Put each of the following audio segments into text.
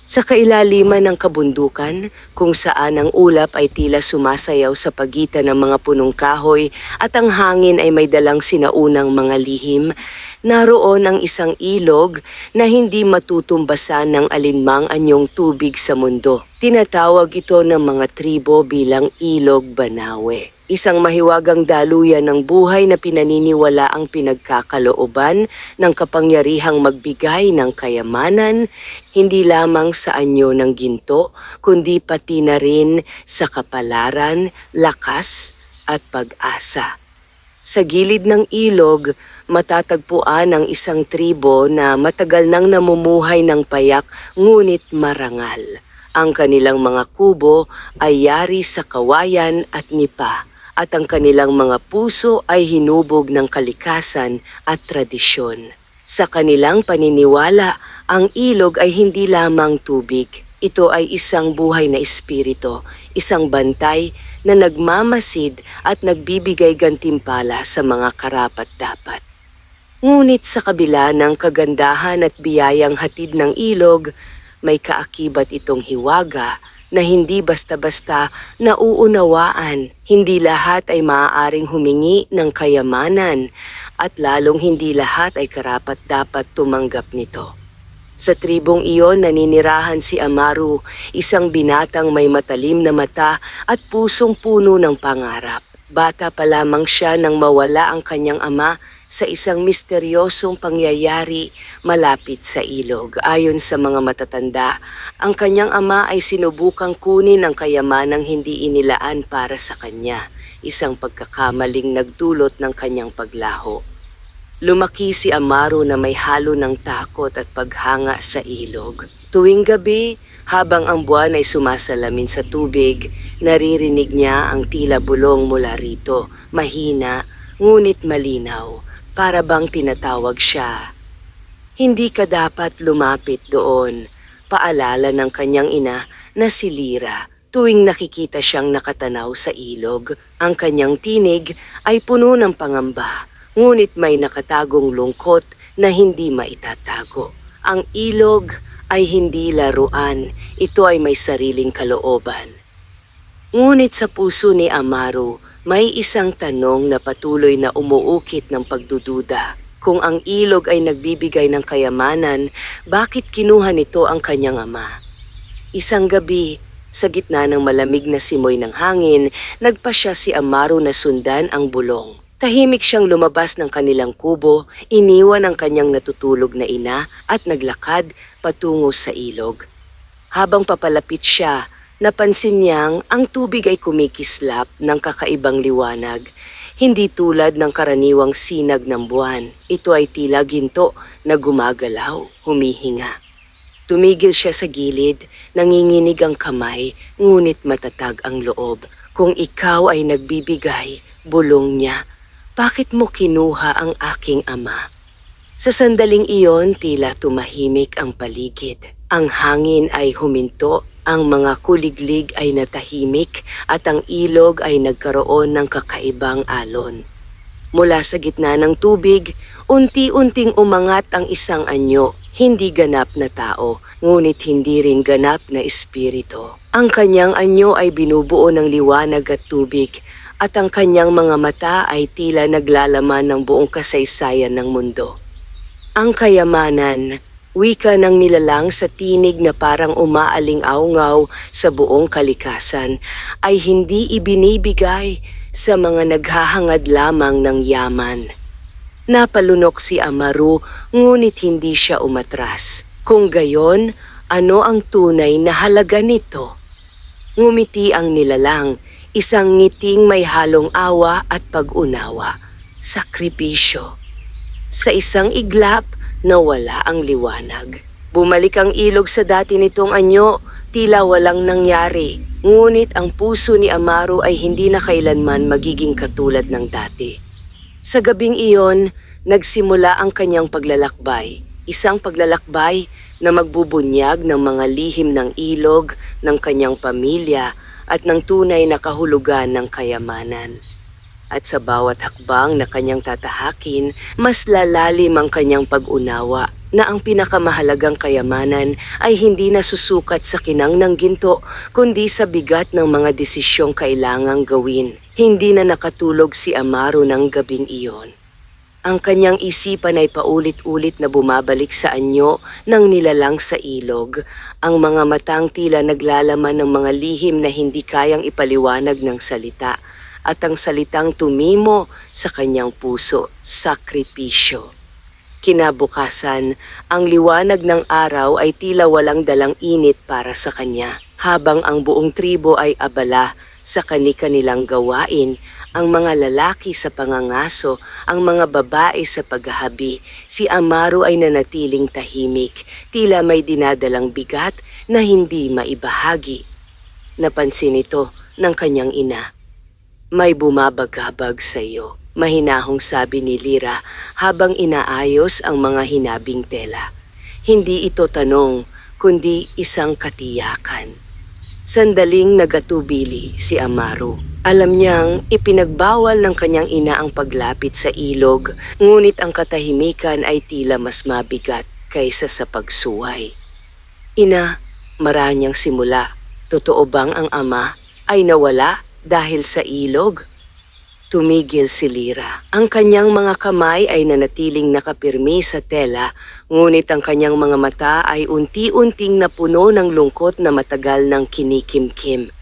Sa kailaliman ng kabundukan, kung saan ang ulap ay tila sumasayaw sa pagitan ng mga punong kahoy at ang hangin ay may dalang sinaunang mga lihim, naroon ang isang ilog na hindi matutumbasan ng alinmang anyong tubig sa mundo. Tinatawag ito ng mga tribo bilang Ilog Banawe. Isang mahiwagang daluyan ng buhay na pinaniniwala ang pinagkakalooban ng kapangyarihang magbigay ng kayamanan, hindi lamang sa anyo ng ginto, kundi pati na rin sa kapalaran, lakas at pag-asa. Sa gilid ng ilog, matatagpuan ang isang tribo na matagal nang namumuhay ng payak ngunit marangal. Ang kanilang mga kubo ay yari sa kawayan at nipa, at ang kanilang mga puso ay hinubog ng kalikasan at tradisyon. Sa kanilang paniniwala, ang ilog ay hindi lamang tubig. Ito ay isang buhay na espiritu, isang bantay na nagmamasid at nagbibigay gantimpala sa mga karapat-dapat. Ngunit sa kabila ng kagandahan at biyayang hatid ng ilog, may kaakibat itong hiwaga na hindi basta-basta nauunawaan. Hindi lahat ay maaaring humingi ng kayamanan at lalong hindi lahat ay karapat-dapat tumanggap nito. Sa tribong iyon naninirahan si Amaru, isang binatang may matalim na mata at pusong puno ng pangarap. Bata pa lamang siya nang mawala ang kanyang ama sa isang misteryosong pangyayari malapit sa ilog. Ayon sa mga matatanda, ang kanyang ama ay sinubukang kunin ang kayamanang hindi inilaan para sa kanya, isang pagkakamaling nagdulot ng kanyang paglaho. Lumaki si Amaru na may halo ng takot at paghanga sa ilog. Tuwing gabi, habang ang buwan ay sumasalamin sa tubig, naririnig niya ang tila bulong mula rito, mahina, ngunit malinaw. Para bang tinatawag siya. Hindi ka dapat lumapit doon. Paalala ng kanyang ina na si Lira tuwing nakikita siyang nakatanaw sa ilog. Ang kanyang tinig ay puno ng pangamba, ngunit may nakatagong lungkot na hindi maitatago. Ang ilog ay hindi laruan, ito ay may sariling kalooban. Ngunit sa puso ni Amaru, may isang tanong na patuloy na umuukit ng pagdududa. Kung ang ilog ay nagbibigay ng kayamanan, bakit kinuha nito ang kanyang ama? Isang gabi, sa gitna ng malamig na simoy ng hangin, nagpasya si Amaru na sundan ang bulong. Tahimik siyang lumabas ng kanilang kubo, iniwan ang kanyang natutulog na ina at naglakad patungo sa ilog. Habang papalapit siya, napansin niyang ang tubig ay kumikislap ng kakaibang liwanag. Hindi tulad ng karaniwang sinag ng buwan. Ito ay tila ginto na gumagalaw, humihinga. Tumigil siya sa gilid, nanginginig ang kamay, ngunit matatag ang loob. Kung ikaw ay nagbibigay, bulong niya, bakit mo kinuha ang aking ama? Sa sandaling iyon, tila tumahimik ang paligid. Ang hangin ay huminto, ang mga kuliglig ay natahimik at ang ilog ay nagkaroon ng kakaibang alon. Mula sa gitna ng tubig, unti-unting umangat ang isang anyo, hindi ganap na tao, ngunit hindi rin ganap na espiritu. Ang kanyang anyo ay binubuo ng liwanag at tubig, at ang kanyang mga mata ay tila naglalaman ng buong kasaysayan ng mundo. Ang kayamanan, wika ng nilalang sa tinig na parang umaaling-aungaw sa buong kalikasan, ay hindi ibinibigay sa mga naghahangad lamang ng yaman. Napalunok si Amaru, ngunit hindi siya umatras. Kung gayon, ano ang tunay na halaga nito? Ngumiti ang nilalang, isang ngiting may halong awa at pag-unawa. Sakripisyo. Sa isang iglap, nawala ang liwanag. Bumalik ang ilog sa dati nitong anyo, tila walang nangyari. Ngunit ang puso ni Amaru ay hindi na kailanman magiging katulad ng dati. Sa gabing iyon, nagsimula ang kanyang paglalakbay. Isang paglalakbay na magbubunyag ng mga lihim ng ilog, ng kanyang pamilya, at ng tunay na kahulugan ng kayamanan. At sa bawat hakbang na kanyang tatahakin, mas lalalim ang kanyang pag-unawa. na ang pinakamahalagang kayamanan ay hindi nasusukat sa kinang ng ginto, kundi sa bigat ng mga desisyong kailangang gawin. Hindi na nakatulog si Amaro ng gabing iyon. Ang kanyang isipan ay paulit-ulit na bumabalik sa anyo ng nilalang sa ilog. Ang mga matang tila naglalaman ng mga lihim na hindi kayang ipaliwanag ng salita. At ang salitang tumimo sa kanyang puso, sakripisyo. Kinabukasan, ang liwanag ng araw ay tila walang dalang init para sa kanya. Habang ang buong tribo ay abala sa kani-kanilang gawain, ang mga lalaki sa pangangaso, ang mga babae sa paghahabi, si Amaro ay nanatiling tahimik, tila may dinadalang bigat na hindi maibahagi. Napansin ito ng kanyang ina. May bumabagabag sa iyo, mahinahong sabi ni Lira habang inaayos ang mga hinabing tela. Hindi ito tanong, kundi isang katiyakan. Sandaling nagatubili si Amaro. Alam niyang ipinagbawal ng kanyang ina ang paglapit sa ilog, ngunit ang katahimikan ay tila mas mabigat kaysa sa pagsuway. Ina, maranyang simula. Totoo bang ang ama ay nawala dahil sa ilog? Tumigil si Lira. Ang kanyang mga kamay ay nanatiling nakapirmi sa tela, ngunit ang kanyang mga mata ay unti-unting napuno ng lungkot na matagal ng kinikimkim.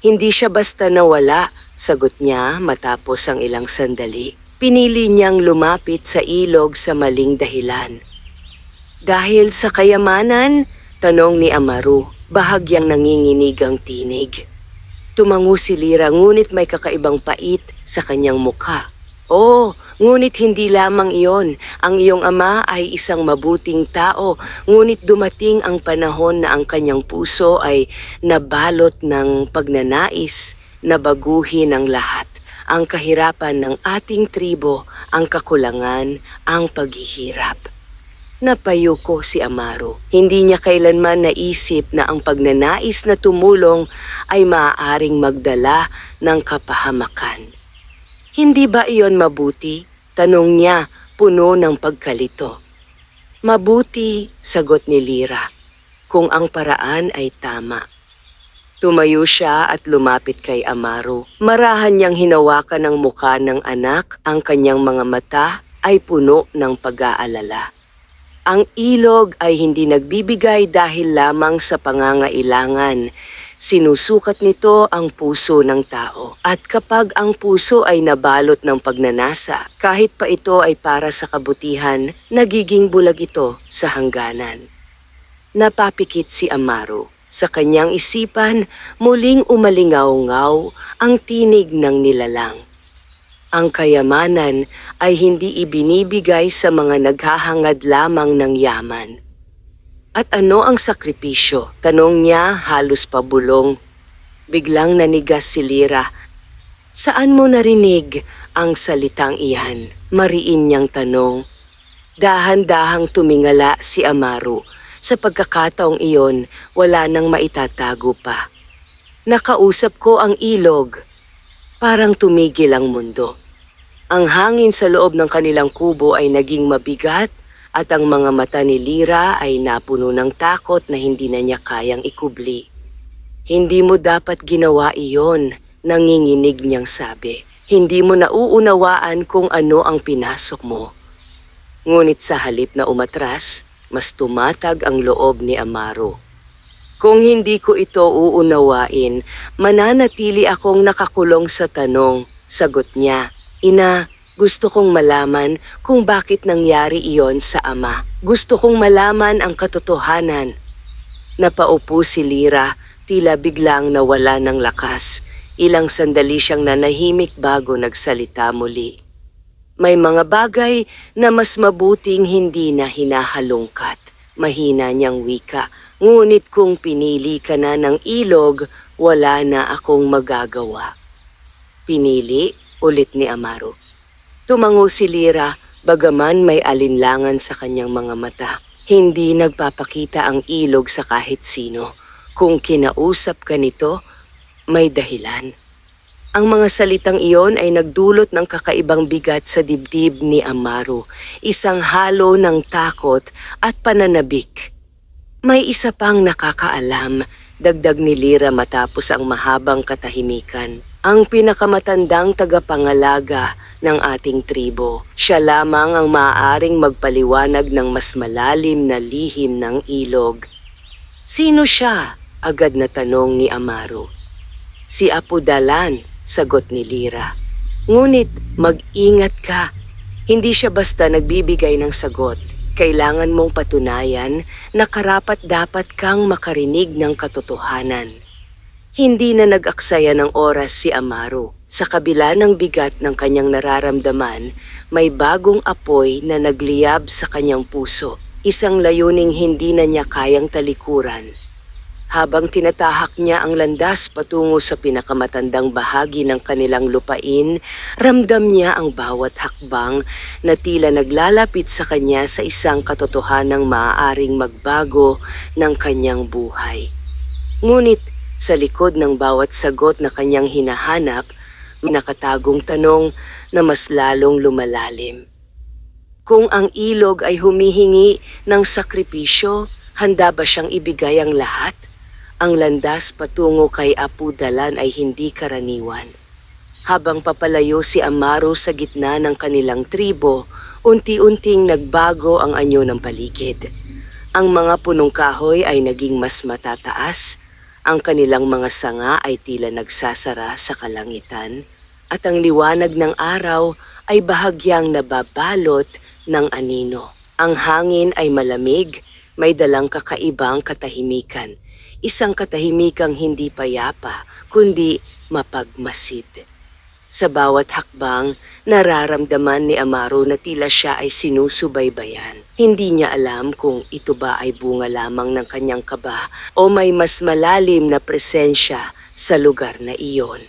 Hindi siya basta nawala, sagot niya matapos ang ilang sandali. Pinili niyang lumapit sa ilog sa maling dahilan. Dahil sa kayamanan? Tanong ni Amaro, bahagyang nanginginig ang tinig. Tumango si Lira ngunit may kakaibang pait sa kanyang mukha. Oh, ngunit hindi lamang iyon. Ang iyong ama ay isang mabuting tao, ngunit dumating ang panahon na ang kanyang puso ay nabalot ng pagnanais na baguhin ang lahat. Ang kahirapan ng ating tribo, ang kakulangan, ang paghihirap. Napayuko si Amaro. Hindi niya kailanman naisip na ang pagnanais na tumulong ay maaaring magdala ng kapahamakan. Hindi ba iyon mabuti? Tanong niya, puno ng pagkalito. Mabuti, sagot ni Lira, kung ang paraan ay tama. Tumayo siya at lumapit kay Amaro. Marahan niyang hinawakan ang mukha ng anak, ang kanyang mga mata ay puno ng pag-aalala. Ang ilog ay hindi nagbibigay dahil lamang sa pangangailangan. Sinusukat nito ang puso ng tao. At kapag ang puso ay nabalot ng pagnanasa, kahit pa ito ay para sa kabutihan, nagiging bulag ito sa hangganan. Napapikit si Amaro. Sa kanyang isipan, muling umalingaw-ngaw ang tinig ng nilalang. Ang kayamanan ay hindi ibinibigay sa mga naghahangad lamang ng yaman. At ano ang sakripisyo? Tanong niya halos pabulong. Biglang nanigas si Lira. Saan mo narinig ang salitang iyan? Mariin niyang tanong. Dahan-dahang tumingala si Amaro. Sa pagkakataong iyon, wala nang maitatago pa. Nakausap ko ang ilog. Parang tumigil ang mundo. Ang hangin sa loob ng kanilang kubo ay naging mabigat at ang mga mata ni Lira ay napuno ng takot na hindi na niya kayang ikubli. Hindi mo dapat ginawa iyon, nanginginig niyang sabi. Hindi mo nauunawaan kung ano ang pinasok mo. Ngunit sa halip na umatras, mas tumatag ang loob ni Amaro. Kung hindi ko ito uunawain, mananatili akong nakakulong sa tanong, sagot niya. Ina, gusto kong malaman kung bakit nangyari iyon sa ama. Gusto kong malaman ang katotohanan. Napaupo si Lira, tila biglang nawala ng lakas. Ilang sandali siyang nanahimik bago nagsalita muli. May mga bagay na mas mabuting hindi na hinahalungkat. Mahina niyang wika. Ngunit kung pinili ka na ng ilog, wala na akong magagawa. Pinili? Ulit ni Amaro. Tumango si Lira, bagaman may alinlangan sa kanyang mga mata. Hindi nagpapakita ang ilog sa kahit sino. Kung kinausap ka nito, may dahilan. Ang mga salitang iyon ay nagdulot ng kakaibang bigat sa dibdib ni Amaru, isang halo ng takot at pananabik. May isa pang nakakaalam, dagdag ni Lyra matapos ang mahabang katahimikan. Ang pinakamatandang tagapangalaga ng ating tribo. Siya lamang ang maaaring magpaliwanag ng mas malalim na lihim ng ilog. Sino siya? Agad na tanong ni Amaru. Si Apu Dalan, sagot ni Lyra. Ngunit mag-ingat ka. Hindi siya basta nagbibigay ng sagot. Kailangan mong patunayan na karapat-dapat kang makarinig ng katotohanan. Hindi na nag-aksaya ng oras si Amaru. Sa kabila ng bigat ng kanyang nararamdaman, may bagong apoy na nagliyab sa kanyang puso. Isang layuning hindi na niya kayang talikuran. Habang tinatahak niya ang landas patungo sa pinakamatandang bahagi ng kanilang lupain, ramdam niya ang bawat hakbang na tila naglalapit sa kanya sa isang katotohanang maaaring magbago ng kanyang buhay. Ngunit sa likod ng bawat sagot na kanyang hinahanap, may nakatagong tanong na mas lalong lumalalim. Kung ang ilog ay humihingi ng sakripisyo, handa ba siyang ibigay ang lahat? Ang landas patungo kay Apu Dalan ay hindi karaniwan. Habang papalayo si Amaru sa gitna ng kanilang tribo, unti-unting nagbago ang anyo ng paligid. Ang mga punong kahoy ay naging mas matataas, ang kanilang mga sanga ay tila nagsasara sa kalangitan, at ang liwanag ng araw ay bahagyang nababalot ng anino. Ang hangin ay malamig, may dalang kakaibang katahimikan. Isang katahimikang hindi payapa, kundi mapagmasid. Sa bawat hakbang, nararamdaman ni Amaru na tila siya ay sinusubaybayan. Hindi niya alam kung ito ba ay bunga lamang ng kanyang kaba o may mas malalim na presensya sa lugar na iyon.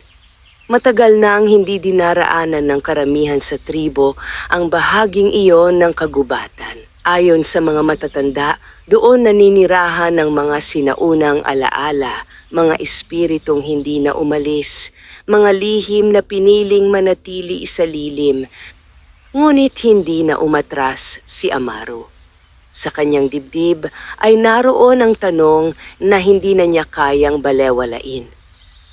Matagal na ang hindi dinaraanan ng karamihan sa tribo ang bahaging iyon ng kagubatan. Ayon sa mga matatanda, doon naninirahan ng mga sinaunang alaala, mga espiritong hindi na umalis, mga lihim na piniling manatili sa lilim. Ngunit hindi na umatras si Amaru. Sa kanyang dibdib ay naroon ang tanong na hindi na niya kayang balewalain.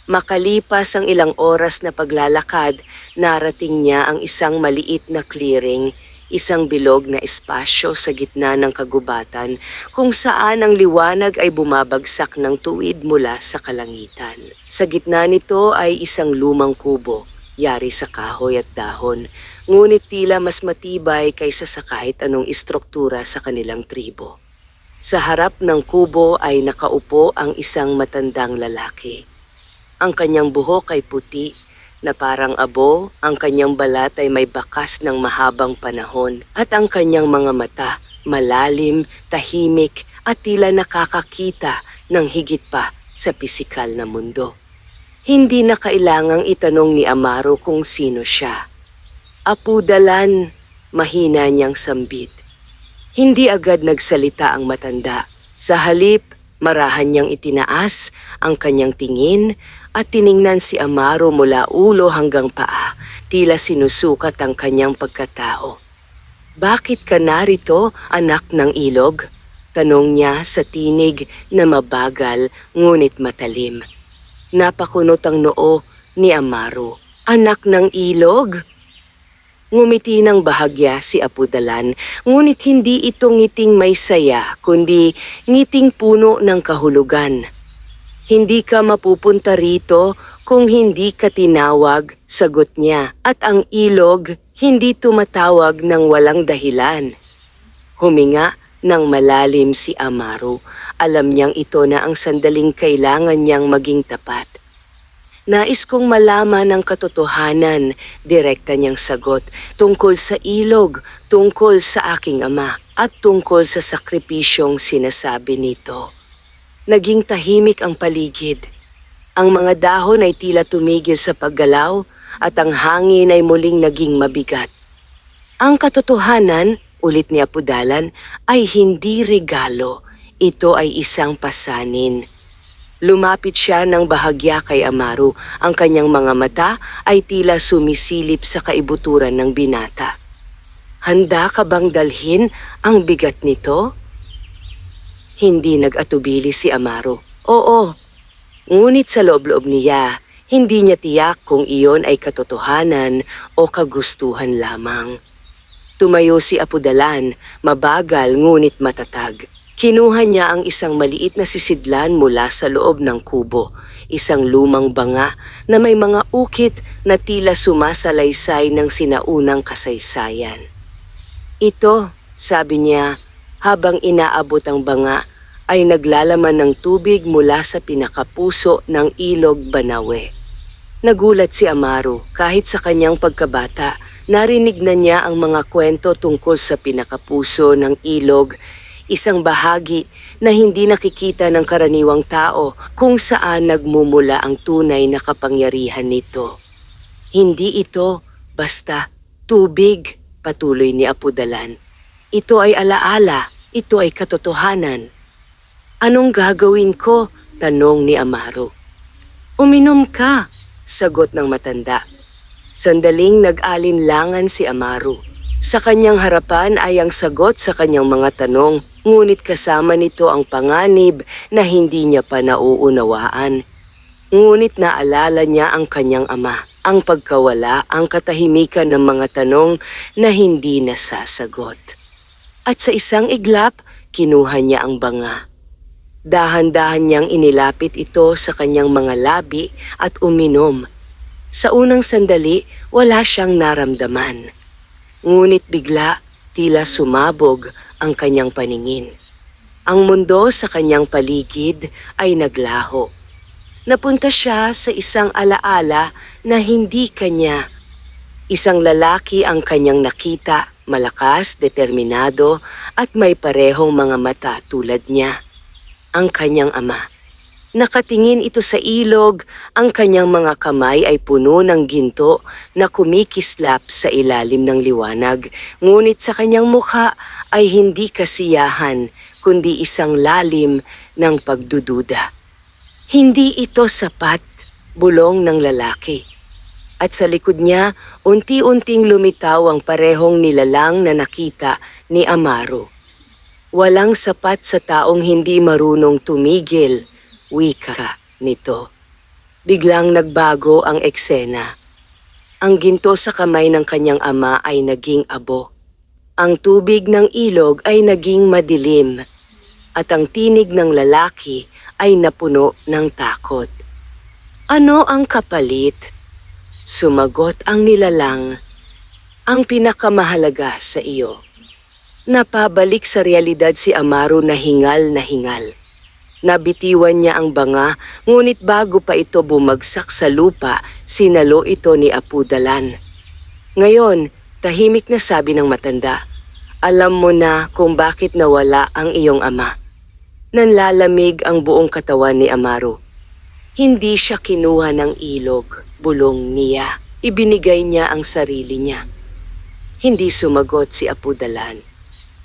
Makalipas ang ilang oras na paglalakad, narating niya ang isang maliit na clearing, isang bilog na espasyo sa gitna ng kagubatan kung saan ang liwanag ay bumabagsak ng tuwid mula sa kalangitan. Sa gitna nito ay isang lumang kubo, yari sa kahoy at dahon, ngunit tila mas matibay kaysa sa kahit anong istruktura sa kanilang tribo. Sa harap ng kubo ay nakaupo ang isang matandang lalaki. Ang kanyang buhok ay puti, na parang abo, ang kanyang balat ay may bakas ng mahabang panahon at ang kanyang mga mata malalim, tahimik at tila nakakakita ng higit pa sa pisikal na mundo. Hindi na kailangang itanong ni Amaru kung sino siya. Apu Dalan, mahina niyang sambit. Hindi agad nagsalita ang matanda. Sa halip, marahan niyang itinaas ang kanyang tingin at tiningnan si Amaru mula ulo hanggang paa, tila sinusukat ang kanyang pagkatao. Bakit ka narito, anak ng ilog? Tanong niya sa tinig na mabagal ngunit matalim. Napakunot ang noo ni Amaru. Anak ng ilog? Ngumiti ng bahagya si Apu Dalan, ngunit hindi ito ngiting may saya, kundi ngiting puno ng kahulugan. Hindi ka mapupunta rito kung hindi ka tinawag, sagot niya, at ang ilog hindi tumatawag ng walang dahilan. Huminga ng malalim si Amaru. Alam niyang ito na ang sandaling kailangan niyang maging tapat. Nais kong malaman ang katotohanan, direkta niyang sagot, tungkol sa ilog, tungkol sa aking ama, at tungkol sa sakripisyong sinasabi nito. Naging tahimik ang paligid. Ang mga dahon ay tila tumigil sa paggalaw at ang hangin ay muling naging mabigat. Ang katotohanan, ulit ni Apu Dalan, ay hindi regalo. Ito ay isang pasanin. Lumapit siya ng bahagya kay Amaru. Ang kanyang mga mata ay tila sumisilip sa kaibuturan ng binata. Handa ka bang dalhin ang bigat nito? Hindi nag-atubili si Amaru. Oo. Ngunit sa loob-loob niya, hindi niya tiyak kung iyon ay katotohanan o kagustuhan lamang. Tumayo si Apudalan, mabagal ngunit matatag. Kinuha niya ang isang maliit na sisidlan mula sa loob ng kubo, isang lumang banga na may mga ukit na tila sumasalaysay ng sinaunang kasaysayan. Ito, sabi niya, habang inaabot ang banga, ay naglalaman ng tubig mula sa pinakapuso ng ilog Banawe. Nagulat si Amaru kahit sa kanyang pagkabata, narinig na niya ang mga kwento tungkol sa pinakapuso ng ilog, isang bahagi na hindi nakikita ng karaniwang tao kung saan nagmumula ang tunay na kapangyarihan nito. Hindi ito basta tubig, patuloy ni Apudalan. Ito ay alaala, ito ay katotohanan. Anong gagawin ko? Tanong ni Amaru. Uminom ka, sagot ng matanda. Sandaling nag-alinlangan si Amaru. Sa kanyang harapan ay ang sagot sa kanyang mga tanong, ngunit kasama nito ang panganib na hindi niya pa nauunawaan. Ngunit naalala niya ang kanyang ama, ang pagkawala, ang katahimikan ng mga tanong na hindi nasasagot. At sa isang iglap, kinuha niya ang banga. Dahan-dahan niyang inilapit ito sa kanyang mga labi at uminom. Sa unang sandali, wala siyang naramdaman. Ngunit bigla, tila sumabog ang kanyang paningin. Ang mundo sa kanyang paligid ay naglaho. Napunta siya sa isang alaala na hindi kanya. Isang lalaki ang kanyang nakita, malakas, determinado at may parehong mga mata tulad niya. Ang kanyang ama. Nakatingin ito sa ilog, ang kanyang mga kamay ay puno ng ginto na kumikislap sa ilalim ng liwanag, ngunit sa kanyang mukha ay hindi kasiyahan, kundi isang lalim ng pagdududa. Hindi ito sapat, bulong ng lalaki. At sa likod niya, unti-unting lumitaw ang parehong nilalang na nakita ni Amaru. Walang sapat sa taong hindi marunong tumigil, wika nito. Biglang nagbago ang eksena. Ang ginto sa kamay ng kanyang ama ay naging abo. Ang tubig ng ilog ay naging madilim. At ang tinig ng lalaki ay napuno ng takot. Ano ang kapalit? Sumagot ang nilalang, ang pinakamahalaga sa iyo. Napabalik sa realidad si Amaru na hingal na hingal. Nabitiwan niya ang banga, ngunit bago pa ito bumagsak sa lupa, sinalo ito ni Apudalan. Ngayon, tahimik na sabi ng matanda, alam mo na kung bakit nawala ang iyong ama. Nanlalamig ang buong katawan ni Amaru. Hindi siya kinuha ng ilog, bulong niya. Ibinigay niya ang sarili niya. Hindi sumagot si Apudalan.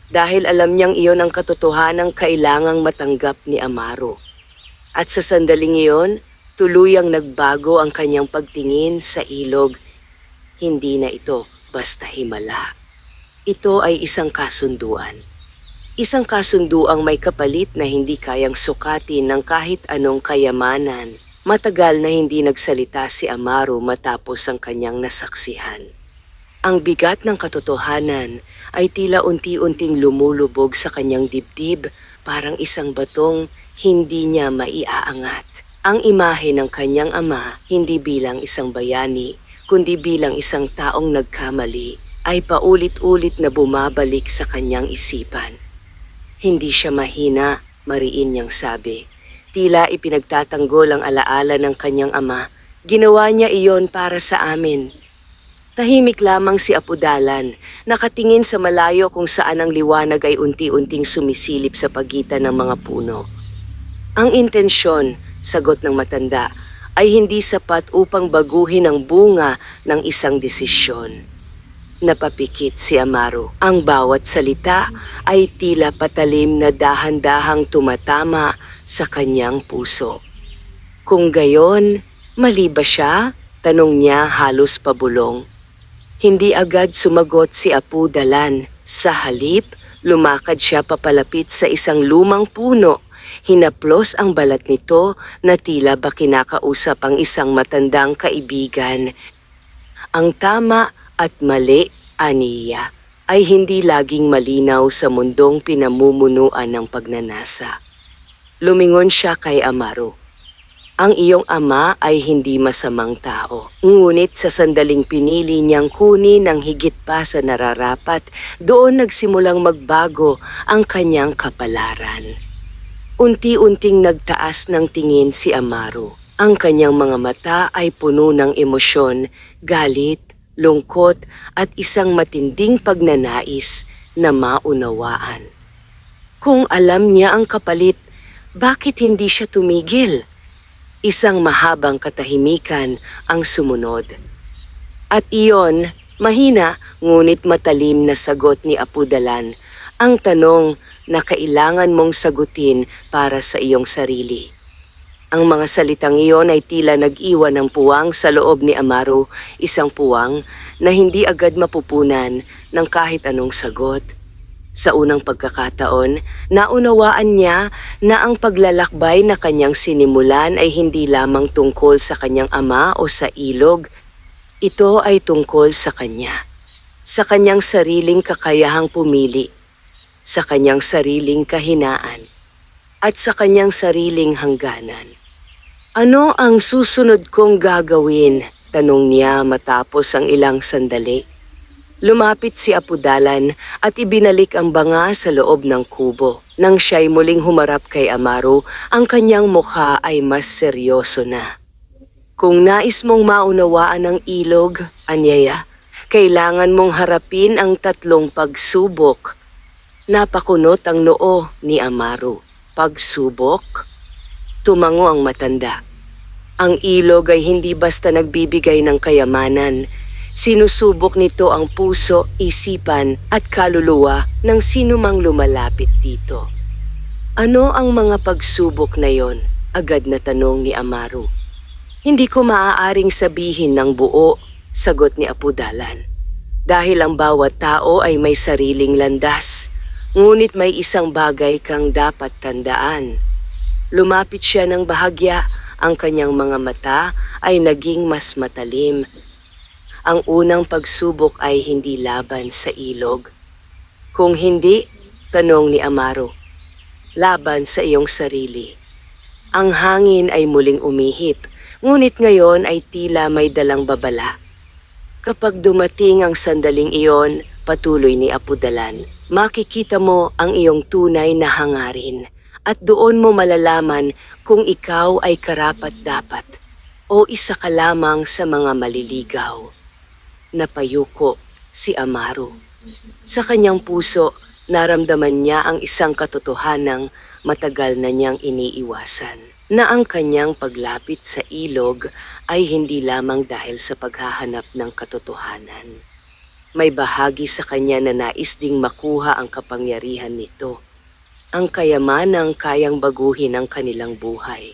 Dahil alam niyang iyon ang katotohanang kailangang matanggap ni Amaru. At sa sandaling iyon, tuluyang nagbago ang kanyang pagtingin sa ilog. Hindi na ito basta himala. Ito ay isang kasunduan. Isang kasunduang may kapalit na hindi kayang sukatin ng kahit anong kayamanan. Matagal na hindi nagsalita si Amaru matapos ang kanyang nasaksihan. Ang bigat ng katotohanan ay tila unti-unting lumulubog sa kanyang dibdib, parang isang batong hindi niya maiaangat. Ang imahe ng kanyang ama, hindi bilang isang bayani, kundi bilang isang taong nagkamali, ay paulit-ulit na bumabalik sa kanyang isipan. Hindi siya mahina, mariin niyang sabi. Tila ipinagtatanggol ang alaala ng kanyang ama. Ginawa niya iyon para sa amin. Tahimik lamang si Apudalan, nakatingin sa malayo kung saan ang liwanag ay unti-unting sumisilip sa pagitan ng mga puno. Ang intensyon, sagot ng matanda, ay hindi sapat upang baguhin ang bunga ng isang desisyon. Napapikit si Amaru. Ang bawat salita ay tila patalim na dahan-dahang tumatama sa kanyang puso. Kung gayon, mali ba siya? Tanong niya halos pabulong. Hindi agad sumagot si Apu Dalan. Sa halip, lumakad siya papalapit sa isang lumang puno. Hinaplos ang balat nito na tila ba kinakausap ang isang matandang kaibigan. Ang tama at mali, aniya, ay hindi laging malinaw sa mundong pinamumunuan ng pagnanasa. Lumingon siya kay Amaru. Ang iyong ama ay hindi masamang tao. Ngunit sa sandaling pinili niyang kunin ang higit pa sa nararapat, doon nagsimulang magbago ang kanyang kapalaran. Unti-unting nagtaas ng tingin si Amaru. Ang kanyang mga mata ay puno ng emosyon, galit, lungkot at isang matinding pagnanais na maunawaan. Kung alam niya ang kapalit, bakit hindi siya tumigil? Isang mahabang katahimikan ang sumunod. At iyon, mahina ngunit matalim na sagot ni Apu Dalan, ang tanong na kailangan mong sagutin para sa iyong sarili. Ang mga salitang iyon ay tila nag-iwan ng puwang sa loob ni Amaru, isang puwang na hindi agad mapupunan ng kahit anong sagot. Sa unang pagkakataon, naunawaan niya na ang paglalakbay na kanyang sinimulan ay hindi lamang tungkol sa kanyang ama o sa ilog. Ito ay tungkol sa kanya. Sa kanyang sariling kakayahang pumili, sa kanyang sariling kahinaan, at sa kanyang sariling hangganan. Ano ang susunod kong gagawin? Tanong niya matapos ang ilang sandali. Lumapit si Apu Dalan at ibinalik ang banga sa loob ng kubo. Nang siya'y muling humarap kay Amaru, ang kanyang mukha ay mas seryoso na. Kung nais mong maunawaan ang ilog, anyaya, kailangan mong harapin ang 3 pagsubok. Napakunot ang noo ni Amaru. Pagsubok? Tumango ang matanda. Ang ilog ay hindi basta nagbibigay ng kayamanan. Sinusubok nito ang puso, isipan at kaluluwa ng sinumang lumalapit dito. Ano ang mga pagsubok na yon? Agad na tanong ni Amaru. Hindi ko maaaring sabihin ng buo, sagot ni Apu Dalan. Dahil ang bawat tao ay may sariling landas, ngunit may isang bagay kang dapat tandaan. Lumapit siya ng bahagya, ang kanyang mga mata ay naging mas matalim. Ang unang pagsubok ay hindi laban sa ilog. Kung hindi, tanong ni Amaru, laban sa iyong sarili. Ang hangin ay muling umihip, ngunit ngayon ay tila may dalang babala. Kapag dumating ang sandaling iyon, patuloy ni Apu Dalan, makikita mo ang iyong tunay na hangarin at doon mo malalaman kung ikaw ay karapat-dapat o isa ka lamang sa mga maliligaw. Napayuko si Amaru. Sa kanyang puso, naramdaman niya ang isang katotohanang matagal na niyang iniiwasan, na ang kanyang paglapit sa ilog ay hindi lamang dahil sa paghahanap ng katotohanan. May bahagi sa kanya na nais ding makuha ang kapangyarihan nito, ang kayamanang kayang baguhin ang kanilang buhay.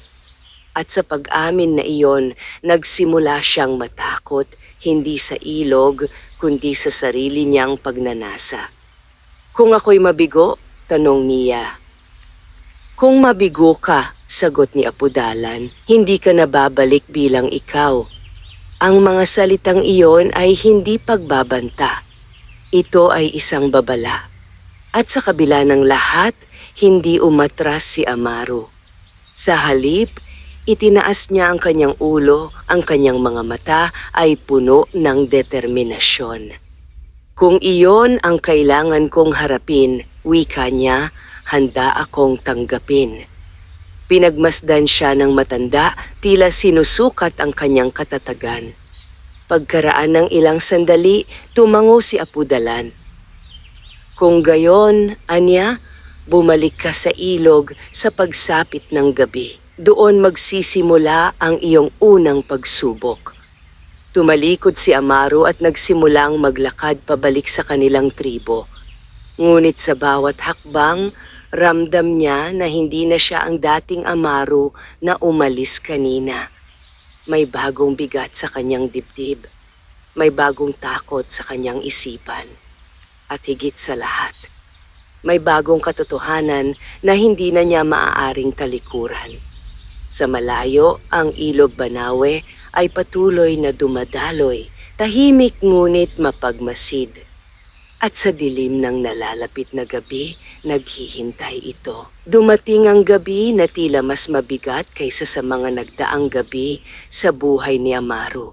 At sa pag-amin na iyon, nagsimula siyang matakot, hindi sa ilog, kundi sa sarili niyang pagnanasa. Kung ako'y mabigo, tanong niya. Kung mabigo ka, sagot ni Apu Dalan, hindi ka nababalik bilang ikaw. Ang mga salitang iyon ay hindi pagbabanta. Ito ay isang babala. At sa kabila ng lahat, hindi umatras si Amaru. Sa halip, itinaas niya ang kanyang ulo, ang kanyang mga mata ay puno ng determinasyon. Kung iyon ang kailangan kong harapin, wika niya, handa akong tanggapin. Pinagmasdan siya ng matanda, tila sinusukat ang kanyang katatagan. Pagkaraan ng ilang sandali, tumango si Apu Dalan. Kung gayon, anya, bumalik ka sa ilog sa pagsapit ng gabi. Doon magsisimula ang iyong unang pagsubok. Tumalikod si Amaru at nagsimulang maglakad pabalik sa kanilang tribo. Ngunit sa bawat hakbang, Ramdam niya na hindi na siya ang dating Amaru na umalis kanina. May bagong bigat sa kanyang dibdib. May bagong takot sa kanyang isipan. At higit sa lahat, may bagong katotohanan na hindi na niya maaaring talikuran. Sa malayo, ang ilog Banawe ay patuloy na dumadaloy, tahimik ngunit mapagmasid. At sa dilim ng nalalapit na gabi, naghihintay ito. Dumating ang gabi na tila mas mabigat kaysa sa mga nagdaang gabi sa buhay ni Amaru.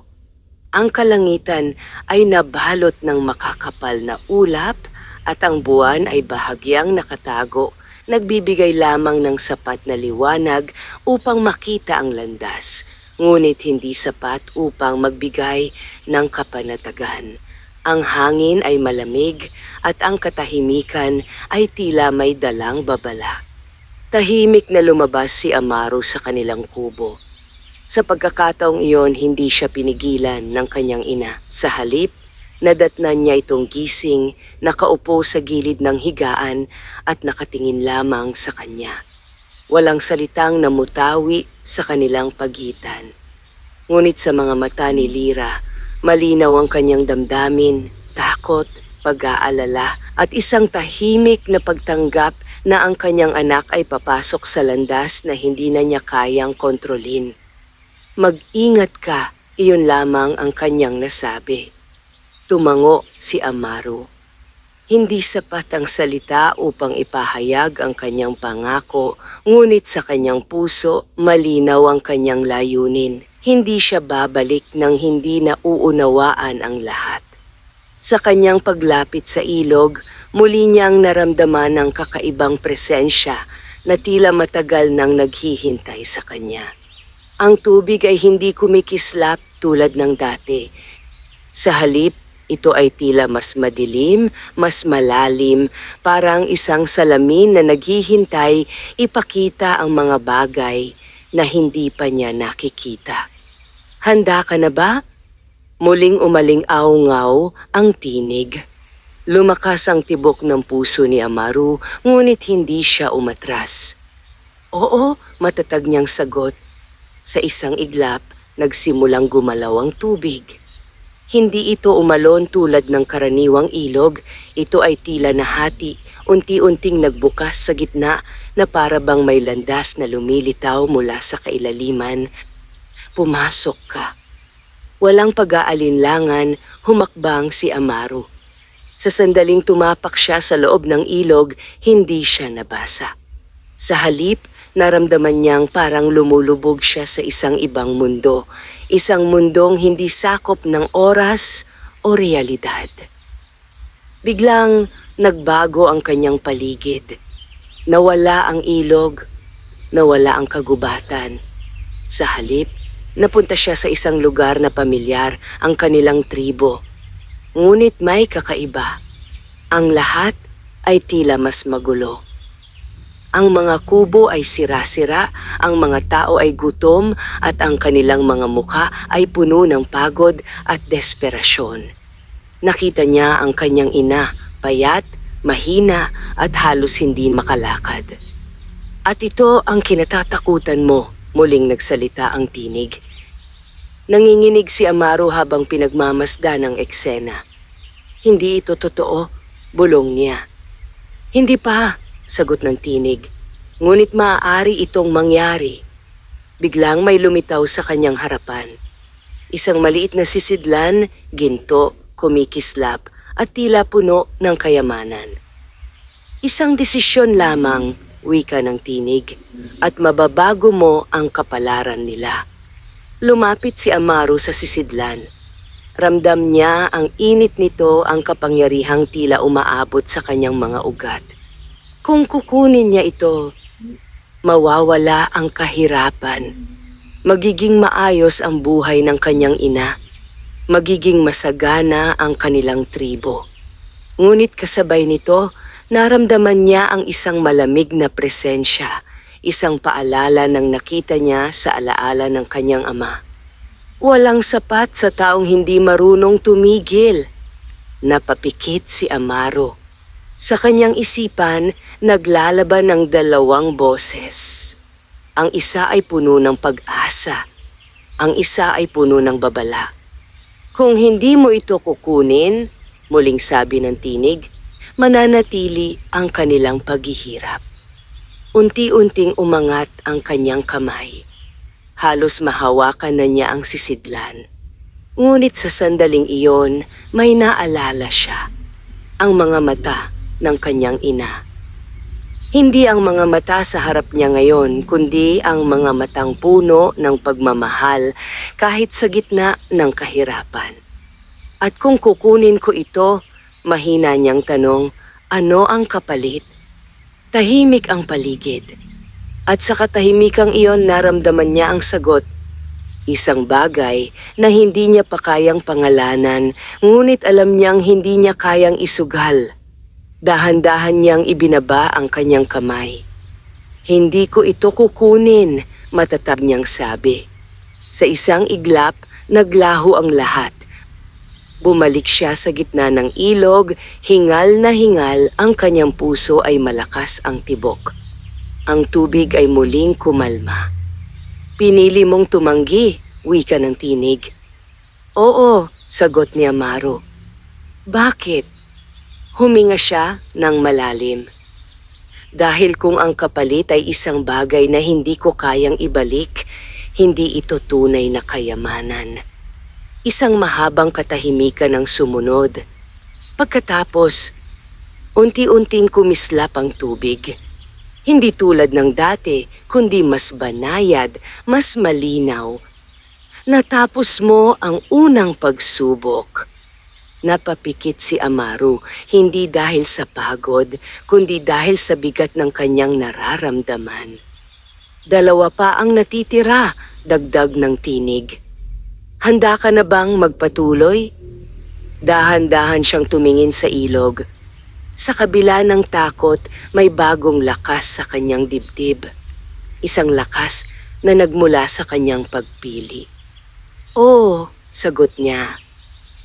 Ang kalangitan ay nabalot ng makakapal na ulap at ang buwan ay bahagyang nakatago, nagbibigay lamang ng sapat na liwanag upang makita ang landas, ngunit hindi sapat upang magbigay ng kapanatagan. Ang hangin ay malamig at ang katahimikan ay tila may dalang babala. Tahimik na lumabas si Amaru sa kanilang kubo. Sa pagkakataong iyon, hindi siya pinigilan ng kanyang ina. Sa halip, nadatnan niya itong gising, nakaupo sa gilid ng higaan at nakatingin lamang sa kanya. Walang salitang namutawi sa kanilang pagitan. Ngunit sa mga mata ni Lyra, malinaw ang kanyang damdamin, takot, pag-aalala at isang tahimik na pagtanggap na ang kanyang anak ay papasok sa landas na hindi na niya kayang kontrolin. Mag-ingat ka, iyon lamang ang kanyang nasabi. Tumango si Amaru. Hindi sapat ang salita upang ipahayag ang kanyang pangako, ngunit sa kanyang puso, malinaw ang kanyang layunin. Hindi siya babalik nang hindi na uunawaan ang lahat. Sa kanyang paglapit sa ilog, muli niyang naramdaman ang kakaibang presensya na tila matagal nang naghihintay sa kanya. Ang tubig ay hindi kumikislap tulad ng dati. Sa halip, ito ay tila mas madilim, mas malalim, parang isang salamin na naghihintay ipakita ang mga bagay na hindi pa niya nakikita. Handa ka na ba? Muling umaling-aw-ngaw ang tinig. Lumakas ang tibok ng puso ni Amaru, ngunit hindi siya umatras. Oo, matatag niyang sagot. Sa isang iglap, nagsimulang gumalaw ang tubig. Hindi ito umalon tulad ng karaniwang ilog, ito ay tila nahati, unti-unting nagbukas sa gitna na para bang may landas na lumilitaw mula sa kailaliman. Pumasok ka. Walang pag-aalinlangan, humakbang si Amaru. Sa sandaling tumapak siya sa loob ng ilog, hindi siya nabasa. Sa halip, naramdaman niyang parang lumulubog siya sa isang ibang mundo, isang mundong hindi sakop ng oras o realidad. Biglang nagbago ang kanyang paligid. Nawala ang ilog, nawala ang kagubatan. Sa halip, napunta siya sa isang lugar na pamilyar, ang kanilang tribo. Ngunit may kakaiba. Ang lahat ay tila mas magulo. Ang mga kubo ay sira-sira, ang mga tao ay gutom at ang kanilang mga mukha ay puno ng pagod at desperasyon. Nakita niya ang kanyang ina, payat, mahina at halos hindi makalakad. At ito ang kinatatakutan mo, muling nagsalita ang tinig. Nanginginig si Amaru habang pinagmamasdan ang eksena. Hindi ito totoo, bulong niya. Hindi pa, sagot ng tinig. Ngunit maaari itong mangyari. Biglang may lumitaw sa kanyang harapan. Isang maliit na sisidlan, ginto, kumikislap at tila puno ng kayamanan. Isang desisyon lamang, wika ng tinig, at mababago mo ang kapalaran nila. Lumapit si Amaru sa sisidlan. Ramdam niya ang init nito, ang kapangyarihang tila umaabot sa kanyang mga ugat. Kung kukunin niya ito, mawawala ang kahirapan. Magiging maayos ang buhay ng kanyang ina. Magiging masagana ang kanilang tribo. Ngunit kasabay nito, naramdaman niya ang isang malamig na presensya, isang paalala ng nakita niya sa alaala ng kanyang ama. Walang sapat sa taong hindi marunong tumigil. Napapikit si Amaru. Sa kanyang isipan, naglalaban ng dalawang boses. Ang isa ay puno ng pag-asa. Ang isa ay puno ng babala. Kung hindi mo ito kukunin, muling sabi ng tinig, mananatili ang kanilang paghihirap. Unti-unting umangat ang kanyang kamay. Halos mahawakan na niya ang sisidlan. Ngunit sa sandaling iyon, may naalala siya. Ang mga mata ng kanyang ina. Hindi ang mga mata sa harap niya ngayon, kundi ang mga matang puno ng pagmamahal kahit sa gitna ng kahirapan. At kung kukunin ko ito, mahina niyang tanong, ano ang kapalit? Tahimik ang paligid. At sa katahimikang iyon naramdaman niya ang sagot. Isang bagay na hindi niya pa kayang pangalanan, ngunit alam niyang hindi niya kayang isugal. Dahan-dahan niyang ibinaba ang kanyang kamay. Hindi ko ito kukunin, matatag niyang sabi. Sa isang iglap, naglaho ang lahat. Bumalik siya sa gitna ng ilog, hingal na hingal, ang kanyang puso ay malakas ang tibok. Ang tubig ay muling kumalma. Pinili mong tumanggi, wika ng tinig. Oo, sagot ni Amaro. Bakit? Huminga siya ng malalim. Dahil kung ang kapalit ay isang bagay na hindi ko kayang ibalik, hindi ito tunay na kayamanan. Isang mahabang katahimikan ang sumunod. Pagkatapos, unti-unting kumislap ang tubig. Hindi tulad ng dati, kundi mas banayad, mas malinaw. Natapos mo ang unang pagsubok. Napapikit si Amaro, hindi dahil sa pagod, kundi dahil sa bigat ng kanyang nararamdaman. Dalawa pa ang natitira, dagdag ng tinig. Handa ka na bang magpatuloy? Dahan-dahan siyang tumingin sa ilog. Sa kabila ng takot, may bagong lakas sa kanyang dibdib. Isang lakas na nagmula sa kanyang pagpili. Oo, sagot niya.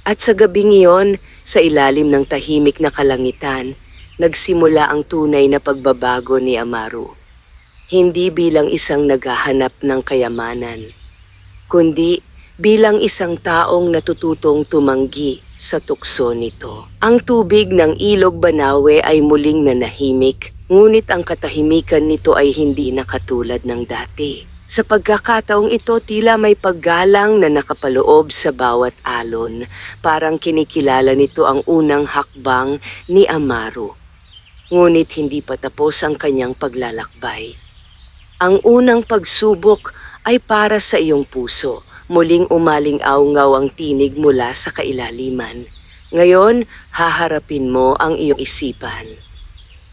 At sa gabing iyon, sa ilalim ng tahimik na kalangitan, nagsimula ang tunay na pagbabago ni Amaro. Hindi bilang isang naghahanap ng kayamanan, kundi bilang isang taong natututong tumanggi sa tukso nito. Ang tubig ng ilog Banawe ay muling nanahimik, ngunit ang katahimikan nito ay hindi na katulad ng dati. Sa pagkakataong ito, tila may paggalang na nakapaloob sa bawat alon. Parang kinikilala nito ang unang hakbang ni Amaro. Ngunit hindi pa tapos ang kanyang paglalakbay. Ang unang pagsubok ay para sa iyong puso. Muling umaling-awngaw ang tinig mula sa kailaliman. Ngayon, haharapin mo ang iyong isipan.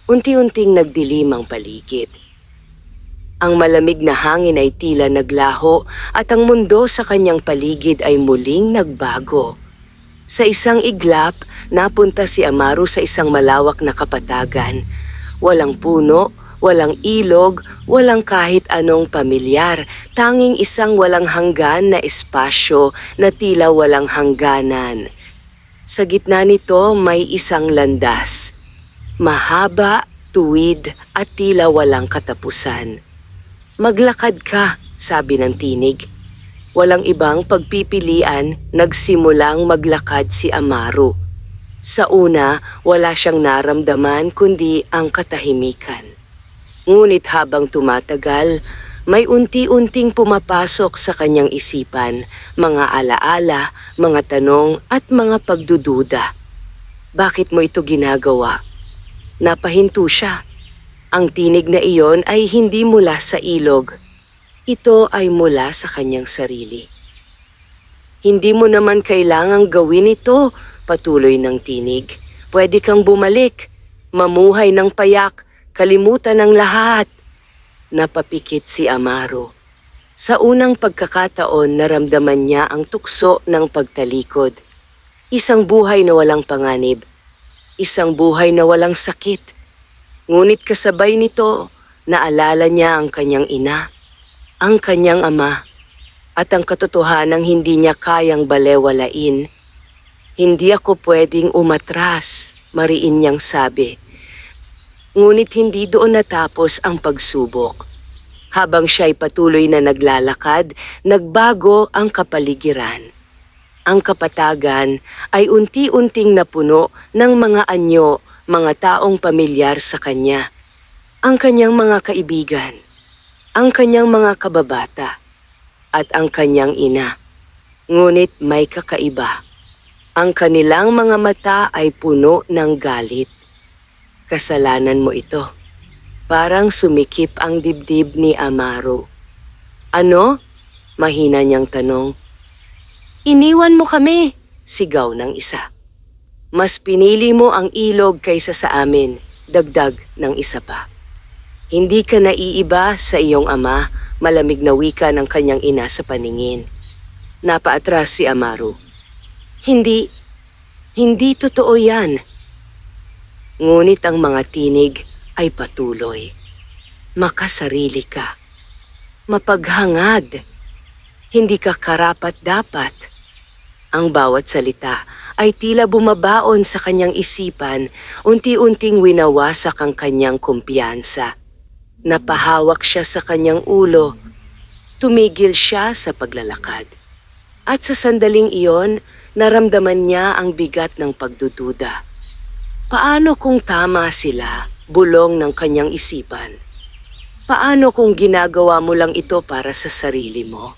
Unti-unting nagdilim ang paligid. Ang malamig na hangin ay tila naglaho at ang mundo sa kanyang paligid ay muling nagbago. Sa isang iglap, napunta si Amaro sa isang malawak na kapatagan. Walang puno, walang ilog, walang kahit anong pamilyar, tanging isang walang hanggan na espasyo na tila walang hangganan. Sa gitna nito may isang landas. Mahaba, tuwid at tila walang katapusan. Maglakad ka, sabi ng tinig. Walang ibang pagpipilian, nagsimulang maglakad si Amaro. Sa una, wala siyang naramdaman kundi ang katahimikan. Ngunit habang tumatagal, may unti-unting pumapasok sa kanyang isipan, mga alaala, mga tanong at mga pagdududa. Bakit mo ito ginagawa? Napahinto siya. Ang tinig na iyon ay hindi mula sa ilog. Ito ay mula sa kanyang sarili. Hindi mo naman kailangang gawin ito, patuloy ng tinig. Pwede kang bumalik, mamuhay ng payak, kalimutan ng lahat. Napapikit si Amaro. Sa unang pagkakataon, naramdaman niya ang tukso ng pagtalikod. Isang buhay na walang panganib. Isang buhay na walang sakit. Ngunit kasabay nito, naalala niya ang kanyang ina, ang kanyang ama, at ang katotohanang hindi niya kayang balewalain. Hindi ako pwedeng umatras, mariin niyang sabi. Ngunit hindi doon natapos ang pagsubok. Habang siya'y patuloy na naglalakad, nagbago ang kapaligiran. Ang kapatagan ay unti-unting napuno ng mga anyo, mga taong pamilyar sa kanya. Ang kanyang mga kaibigan, ang kanyang mga kababata, at ang kanyang ina. Ngunit may kakaiba. Ang kanilang mga mata ay puno ng galit. Kasalanan mo ito. Parang sumikip ang dibdib ni Amaro. Ano? Mahina niyang tanong. Iniwan mo kami, sigaw ng isa. Mas pinili mo ang ilog kaysa sa amin, dagdag ng isa pa. Hindi ka naiiba sa iyong ama, malamig na wika ng kanyang ina sa paningin. Napaatras si Amaro. Hindi totoo yan. Ngunit ang mga tinig ay patuloy. Makasarili ka. Mapaghangad. Hindi ka karapat-dapat. Ang bawat salita ay tila bumabaon sa kanyang isipan, unti-unting winawasak ang kanyang kumpiyansa. Napahawak siya sa kanyang ulo. Tumigil siya sa paglalakad. At sa sandaling iyon, naramdaman niya ang bigat ng pagdududa. Paano kung tama sila? Bulong ng kanyang isipan. Paano kung ginagawa mo lang ito para sa sarili mo?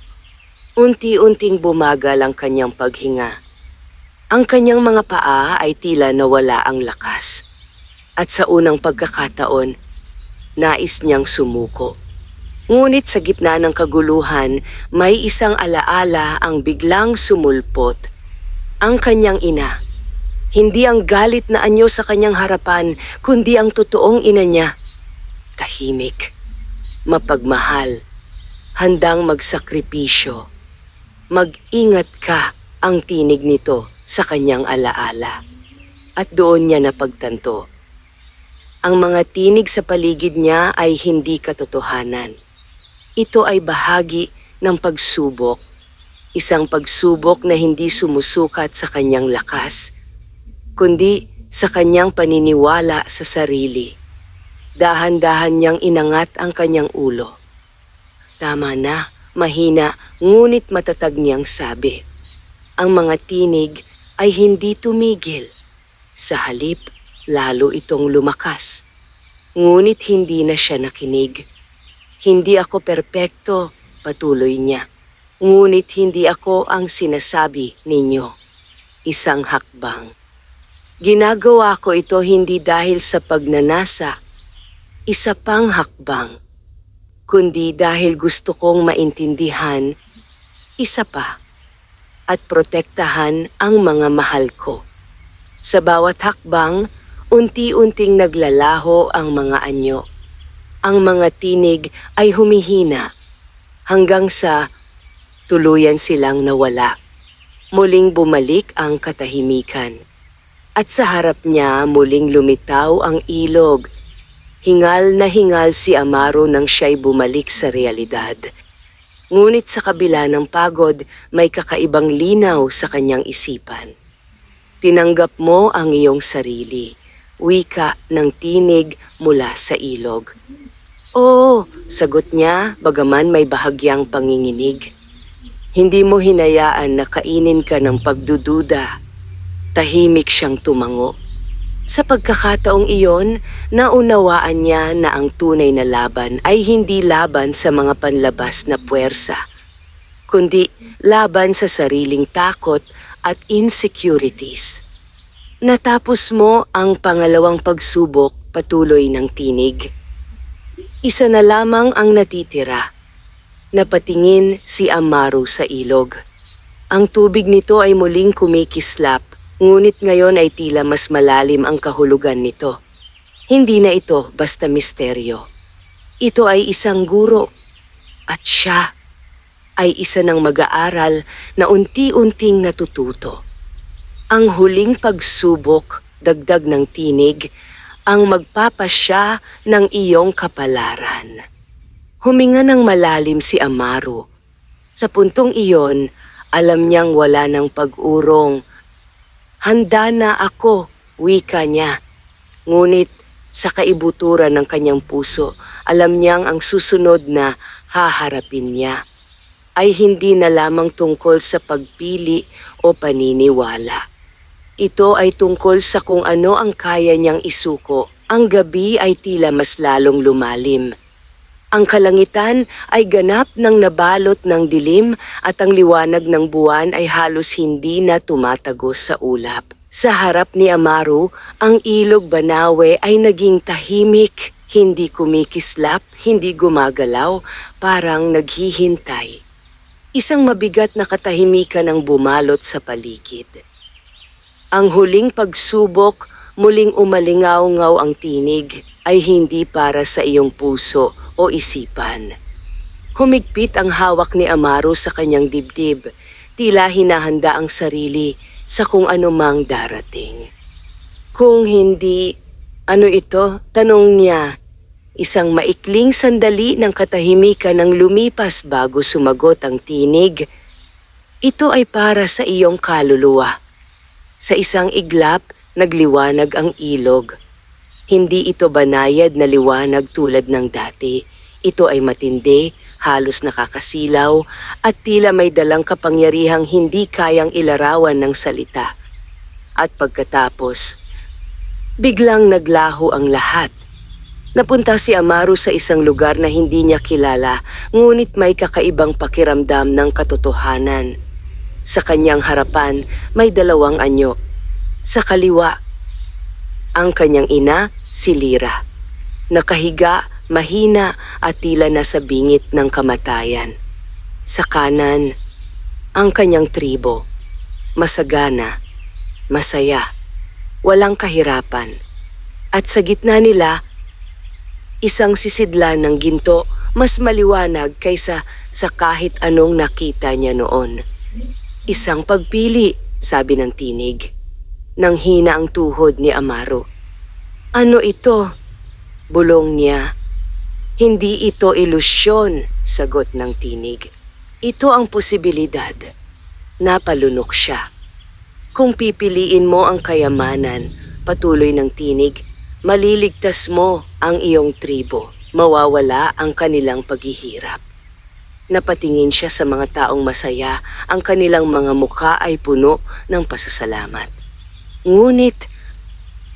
Unti-unting bumagal ang kanyang paghinga. Ang kanyang mga paa ay tila nawala ang lakas. At sa unang pagkakataon, nais niyang sumuko. Ngunit sa gitna ng kaguluhan, may isang alaala ang biglang sumulpot. Ang kanyang ina. Hindi ang galit na anyo sa kanyang harapan, kundi ang totoong ina niya. Tahimik, mapagmahal, handang magsakripisyo. Mag-ingat ka, ang tinig nito sa kanyang alaala. At doon niya napagtanto. Ang mga tinig sa paligid niya ay hindi katotohanan. Ito ay bahagi ng pagsubok. Isang pagsubok na hindi sumusukat sa kanyang lakas, kundi sa kanyang paniniwala sa sarili. Dahan-dahan niyang inangat ang kanyang ulo. Tama na, mahina, ngunit matatag niyang sabi. Ang mga tinig ay hindi tumigil. Sa halip, lalo itong lumakas. Ngunit hindi na siya nakinig. Hindi ako perpekto, patuloy niya. Ngunit hindi ako ang sinasabi ninyo. Isang hakbang. Ginagawa ko ito hindi dahil sa pagnanasa, isa pang hakbang, kundi dahil gusto kong maintindihan, isa pa, at protektahan ang mga mahal ko. Sa bawat hakbang, unti-unting naglalaho ang mga anyo. Ang mga tinig ay humihina hanggang sa tuluyan silang nawala. Muling bumalik ang katahimikan. At sa harap niya muling lumitaw ang ilog. Hingal na hingal si Amaro nang siya'y bumalik sa realidad. Ngunit sa kabila ng pagod, may kakaibang linaw sa kanyang isipan. Tinanggap mo ang iyong sarili, wika ng tinig mula sa ilog. Oo, sagot niya bagaman may bahagyang panginginig. Hindi mo hinayaan na kainin ka ng pagdududa. Tahimik siyang tumango. Sa pagkakataong iyon, naunawaan niya na ang tunay na laban ay hindi laban sa mga panlabas na puwersa, kundi laban sa sariling takot at insecurities. Natapos mo ang pangalawang pagsubok, patuloy ng tinig. Isa na lamang ang natitira. Napatingin si Amaro sa ilog. Ang tubig nito ay muling kumikislap. Ngunit ngayon ay tila mas malalim ang kahulugan nito. Hindi na ito basta misteryo. Ito ay isang guro. At siya ay isa ng mag-aaral na unti-unting natututo. Ang huling pagsubok, dagdag ng tinig, ang magpapasya ng iyong kapalaran. Huminga ng malalim si Amaro. Sa puntong iyon, alam niyang wala ng pag-urong. Handa na ako, wika niya. Ngunit Sa kaibuturan ng kanyang puso, alam niyang ang susunod na haharapin niya ay hindi na lamang tungkol sa pagpili o paniniwala. Ito ay tungkol sa kung ano ang kaya niyang isuko. Ang gabi ay tila mas lalong lumalim. Ang kalangitan ay ganap ng nabalot ng dilim at ang liwanag ng buwan ay halos hindi na tumatagos sa ulap. Sa harap ni Amaru, ang ilog Banawe ay naging tahimik, hindi kumikislap, hindi gumagalaw, parang naghihintay. Isang mabigat na katahimikan ang bumalot sa paligid. Ang huling pagsubok, muling umalingaw-ngaw ang tinig, ay hindi para sa iyong puso o isipan. Humigpit ang hawak ni Amaru sa kanyang dibdib, tila hinahanda ang sarili sa kung anumang darating. Kung hindi, ano ito? Tanong niya. Isang maikling sandali ng katahimikan ang lumipas bago sumagot ang tinig. Ito ay para sa iyong kaluluwa. Sa isang iglap, nagliwanag ang ilog. Hindi ito banayad na liwanag tulad ng dati. Ito ay matindi, halos nakakasilaw, at tila may dalang kapangyarihang hindi kayang ilarawan ng salita. At pagkatapos, biglang naglaho ang lahat. Napunta si Amaru sa isang lugar na hindi niya kilala, ngunit may kakaibang pakiramdam ng katotohanan. Sa kanyang harapan, may dalawang anyo. Sa kaliwa, ang kanyang ina, si Lira. Nakahiga, mahina at tila nasa bingit ng kamatayan. Sa kanan, ang kanyang tribo. Masagana, masaya, walang kahirapan. At sa gitna nila, isang sisidlan ng ginto, mas maliwanag kaysa sa kahit anong nakita niya noon. Isang pagpili, sabi ng tinig. Nang hina ang tuhod ni Amaru. Ano ito? Bulong niya. Hindi ito ilusyon, sagot ng tinig. Ito ang posibilidad. Napalunok siya. Kung pipiliin mo ang kayamanan, patuloy ng tinig, maliligtas mo ang iyong tribo. Mawawala ang kanilang paghihirap. Napatingin siya sa mga taong masaya, ang kanilang mga mukha ay puno ng pasasalamat. Ngunit,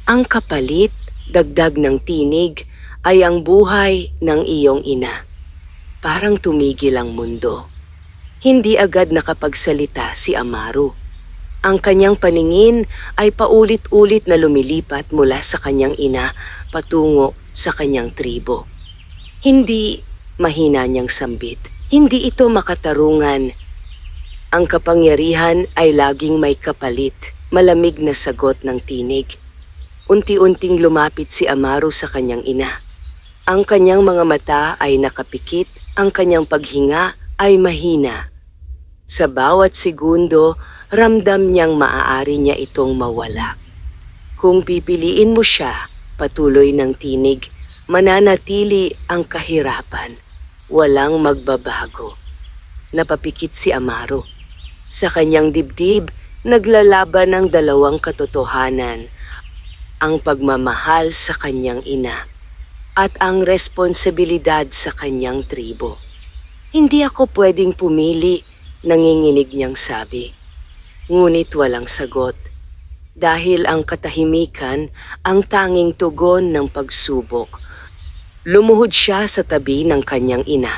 ang kapalit, dagdag ng tinig, ay ang buhay ng iyong ina. Parang tumigil ang mundo. Hindi agad nakapagsalita si Amaru. Ang kanyang paningin ay paulit-ulit na lumilipat mula sa kanyang ina patungo sa kanyang tribo. Hindi mahina niyang sambit. Hindi ito makatarungan. Ang kapangyarihan ay laging may kapalit. Malamig na sagot ng tinig. Unti-unting lumapit si Amaru sa kanyang ina. Ang kanyang mga mata ay nakapikit, ang kanyang paghinga ay mahina. Sa bawat segundo, ramdam niyang maaari niya itong mawala. Kung pipiliin mo siya, patuloy ng tinig, mananatili ang kahirapan. Walang magbabago. Napapikit si Amaru. Sa kanyang dibdib, naglalaban ang dalawang katotohanan. Ang pagmamahal sa kanyang ina at ang responsibilidad sa kanyang tribo. Hindi ako pwedeng pumili, nanginginig niyang sabi. Ngunit walang sagot, dahil ang katahimikan ang tanging tugon ng pagsubok. Lumuhod siya sa tabi ng kanyang ina.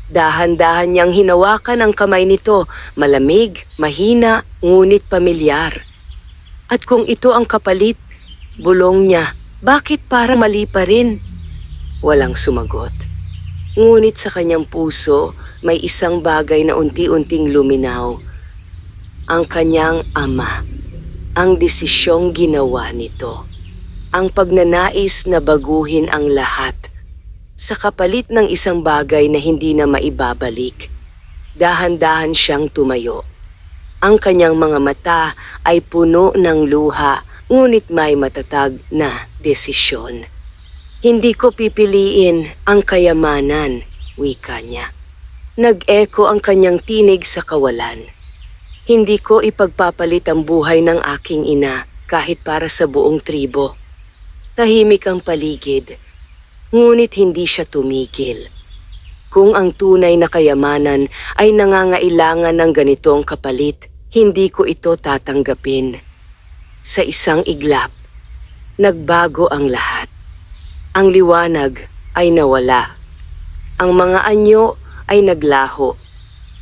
Dahan-dahan niyang hinawakan ang kamay nito, malamig, mahina, ngunit pamilyar. At kung ito ang kapalit, bulong niya, bakit parang mali pa rin? Walang sumagot. Ngunit sa kanyang puso, may isang bagay na unti-unting luminaw. Ang kanyang ama. Ang desisyong ginawa nito. Ang pagnanais na baguhin ang lahat. Sa kapalit ng isang bagay na hindi na maibabalik. Dahan-dahan siyang tumayo. Ang kanyang mga mata ay puno ng luha, ngunit may matatag na desisyon. Hindi ko pipiliin ang kayamanan, wika niya. Nag-eko ang kanyang tinig sa kawalan. Hindi ko ipagpapalit ang buhay ng aking ina kahit para sa buong tribo. Tahimik ang paligid, ngunit hindi siya tumigil. Kung ang tunay na kayamanan ay nangangailangan ng ganitong kapalit, hindi ko ito tatanggapin. Sa isang iglap, nagbago ang lahat. Ang liwanag ay nawala. Ang mga anyo ay naglaho.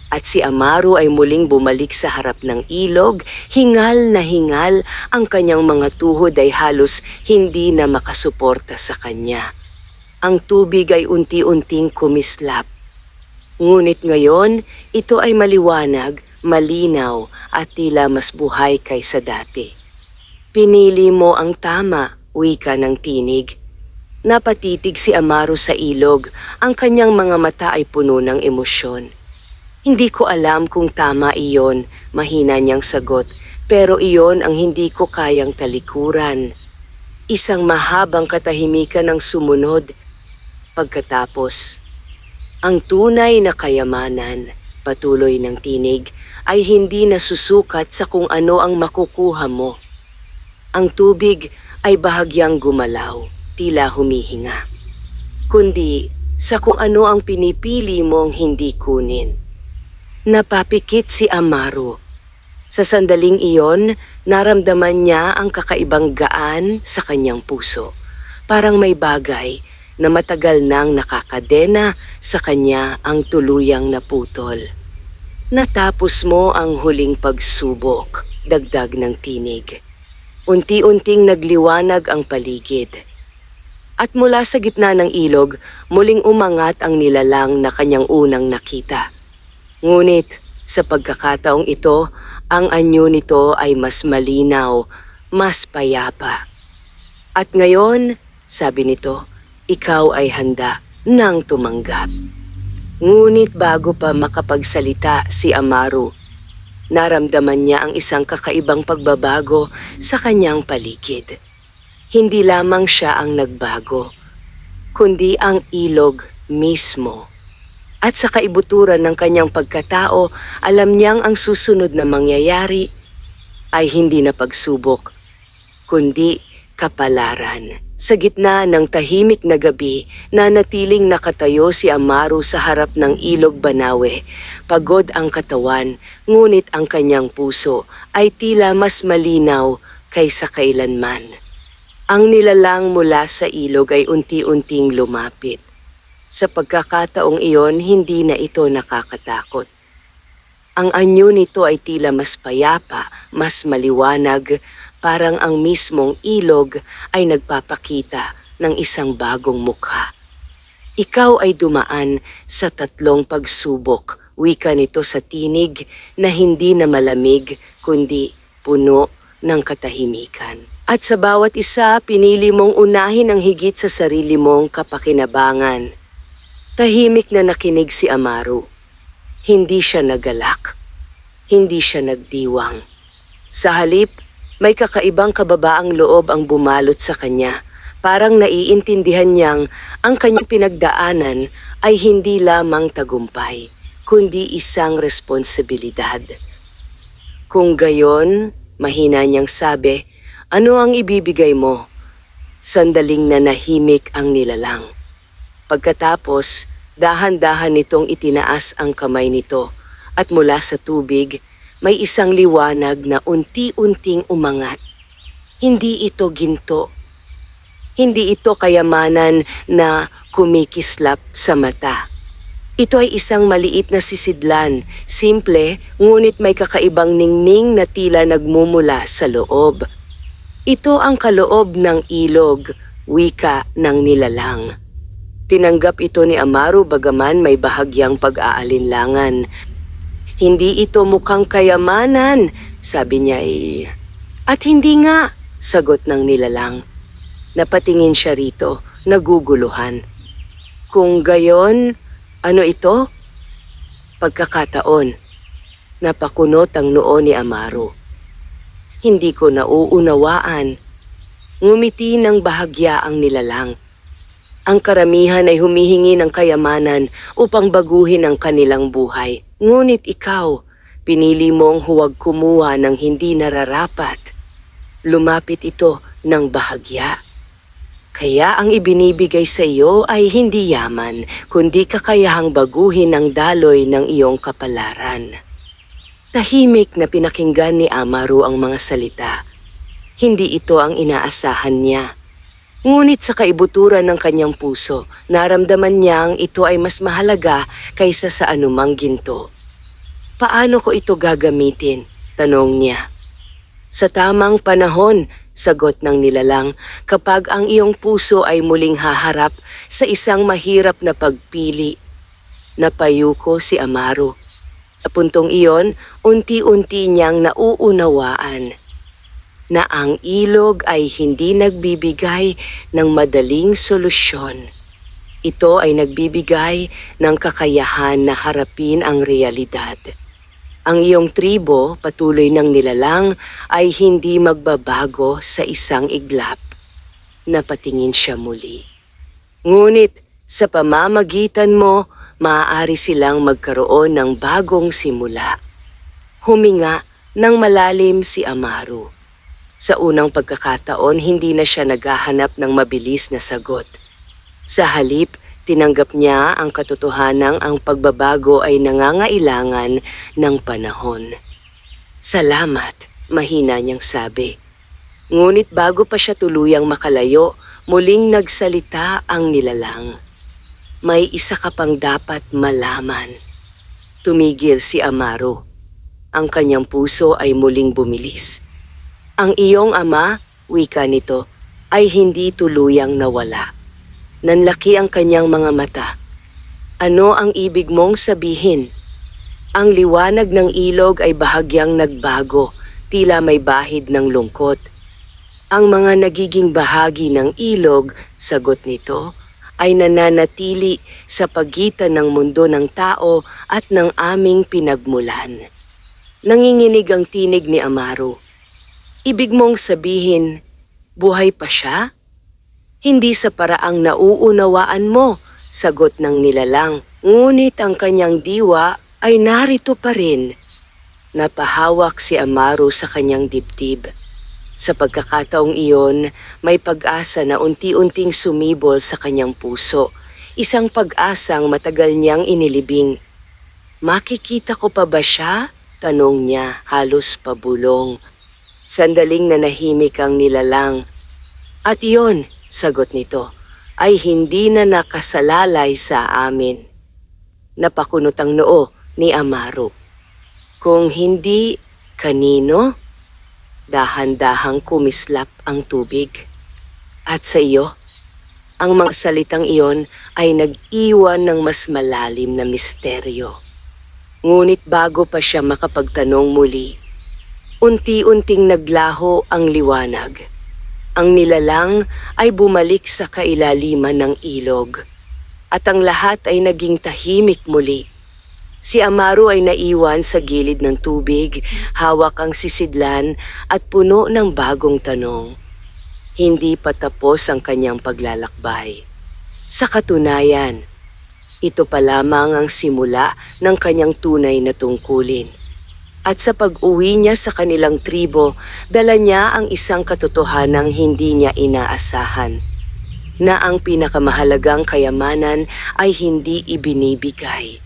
At si Amaru ay muling bumalik sa harap ng ilog, hingal na hingal, ang kanyang mga tuhod ay halos hindi na makasuporta sa kanya. Ang tubig ay unti-unting kumislap. Ngunit ngayon, ito ay maliwanag, malinaw at tila mas buhay kaysa dati. Pinili mo ang tama, wika ng tinig. Napatitig si Amaru sa ilog, ang kanyang mga mata ay puno ng emosyon. Hindi ko alam kung tama iyon, mahina niyang sagot, pero iyon ang hindi ko kayang talikuran. Isang mahabang katahimikan ang sumunod. Pagkatapos, ang tunay na kayamanan, patuloy ng tinig, ay hindi nasusukat sa kung ano ang makukuha mo. Ang tubig ay bahagyang gumalaw, tila humihinga. Kundi sa kung ano ang pinipili mong hindi kunin. Napapikit si Amaru. Sa sandaling iyon, naramdaman niya ang kakaibang gaan sa kanyang puso. Parang may bagay na matagal nang nakakadena sa kanya ang tuluyang naputol. Natapos mo ang huling pagsubok, dagdag ng tinig. Unti-unting nagliwanag ang paligid. At mula sa gitna ng ilog, muling umangat ang nilalang na kanyang unang nakita. Ngunit sa pagkakataong ito, ang anyo nito ay mas malinaw, mas payapa. At ngayon, sabi nito, ikaw ay handa nang tumanggap. Ngunit bago pa makapagsalita si Amaru, naramdaman niya ang isang kakaibang pagbabago sa kanyang paligid. Hindi lamang siya ang nagbago, kundi ang ilog mismo. At sa kaibuturan ng kanyang pagkatao, alam niyang ang susunod na mangyayari ay hindi na pagsubok, kundi kapalaran. Sa gitna ng tahimik na gabi, nanatiling nakatayo si Amaru sa harap ng ilog Banawe. Pagod ang katawan, ngunit ang kanyang puso ay tila mas malinaw kaysa kailanman. Ang nilalang mula sa ilog ay unti-unting lumapit. Sa pagkakataong iyon, hindi na ito nakakatakot. Ang anyo nito ay tila mas payapa, mas maliwanag, parang ang mismong ilog ay nagpapakita ng isang bagong mukha. Ikaw ay dumaan sa 3 pagsubok, wika nito sa tinig na hindi na malamig kundi puno ng katahimikan. At sa bawat isa, pinili mong unahin ang higit sa sarili mong kapakinabangan. Tahimik na nakinig si Amaru. Hindi siya nagalak. Hindi siya nagdiwang. Sa halip, may kakaibang kababaang loob ang bumalot sa kanya. Parang naiintindihan niyang ang kanyang pinagdaanan ay hindi lamang tagumpay, kundi isang responsibilidad. Kung gayon, mahina niyang sabi, ano ang ibibigay mo? Sandaling nanahimik ang nilalang. Pagkatapos, dahan-dahan nitong itinaas ang kamay nito at mula sa tubig, may isang liwanag na unti-unting umangat. Hindi ito ginto. Hindi ito kayamanan na kumikislap sa mata. Ito ay isang maliit na sisidlan, simple, ngunit may kakaibang ningning na tila nagmumula sa loob. Ito ang kaloob ng ilog, wika ng nilalang. Tinanggap ito ni Amaru bagaman may bahagyang pag-aalinlangan. Hindi ito mukhang kayamanan, sabi niya At hindi nga, sagot ng nilalang. Napatingin siya rito, naguguluhan. Kung gayon, ano ito? Pagkakataon. Napakunot ang noo ni Amaru. Hindi ko nauunawaan. Ngumiti ng bahagya ang nilalang. Ang karamihan ay humihingi ng kayamanan upang baguhin ang kanilang buhay. Ngunit ikaw, pinili mong huwag kumuha ng hindi nararapat. Lumapit ito ng bahagya. Kaya ang ibinibigay sa iyo ay hindi yaman, kundi kakayahang baguhin ang daloy ng iyong kapalaran. Tahimik na pinakinggan ni Amaru ang mga salita. Hindi ito ang inaasahan niya. Ngunit sa kaibuturan ng kanyang puso, naramdaman niyang ito ay mas mahalaga kaysa sa anumang ginto. Paano ko ito gagamitin? Tanong niya. Sa tamang panahon, sagot ng nilalang, kapag ang iyong puso ay muling haharap sa isang mahirap na pagpili. Napayuko si Amaru. Sa puntong iyon, unti-unti niyang nauunawaan na ang ilog ay hindi nagbibigay ng madaling solusyon. Ito ay nagbibigay ng kakayahan na harapin ang realidad. Ang iyong tribo, patuloy ng nilalang, ay hindi magbabago sa isang iglap. Napatingin siya muli. Ngunit sa pamamagitan mo, maaari silang magkaroon ng bagong simula. Huminga ng malalim si Amaru. Sa unang pagkakataon, hindi na siya naghahanap ng mabilis na sagot. Sa halip, tinanggap niya ang katotohanang ang pagbabago ay nangangailangan ng panahon. Salamat, mahina niyang sabi. Ngunit bago pa siya tuluyang makalayo, muling nagsalita ang nilalang. May isa ka pang dapat malaman. Tumigil si Amaru. Ang kanyang puso ay muling bumilis. Ang iyong ama, wika nito, ay hindi tuluyang nawala. Nanlaki ang kanyang mga mata. Ano ang ibig mong sabihin? Ang liwanag ng ilog ay bahagyang nagbago, tila may bahid ng lungkot. Ang mga nagiging bahagi ng ilog, sagot nito, ay nananatili sa pagitan ng mundo ng tao at ng aming pinagmulan. Nanginginig ang tinig ni Amaru. Ibig mong sabihin, buhay pa siya? Hindi sa paraang nauunawaan mo, sagot ng nilalang. Ngunit ang kanyang diwa ay narito pa rin. Napahawak si Amaru sa kanyang dibdib. Sa pagkakataong iyon, may pag-asa na unti-unting sumibol sa kanyang puso. Isang pag-asang matagal niyang inilibing. Makikita ko pa ba siya? Tanong niya, halos pabulong. Sandaling nanahimik ang nilalang. At iyon, sagot nito, ay hindi na nakasalalay sa amin. Napakunot ang noo ni Amaru. Kung hindi, kanino? Dahan-dahang kumislap ang tubig. At sa iyo, ang mga salitang iyon ay nag-iwan ng mas malalim na misteryo. Ngunit bago pa siya makapagtanong muli, unti-unting naglaho ang liwanag. Ang nilalang ay bumalik sa kailaliman ng ilog, at ang lahat ay naging tahimik muli. Si Amaru ay naiwan sa gilid ng tubig, hawak ang sisidlan at puno ng bagong tanong. Hindi pa tapos ang kanyang paglalakbay. Sa katunayan, ito pa lamang ang simula ng kanyang tunay na tungkulin. At sa pag-uwi niya sa kanilang tribo, dala niya ang isang katotohanang hindi niya inaasahan, na ang pinakamahalagang kayamanan ay hindi ibinibigay,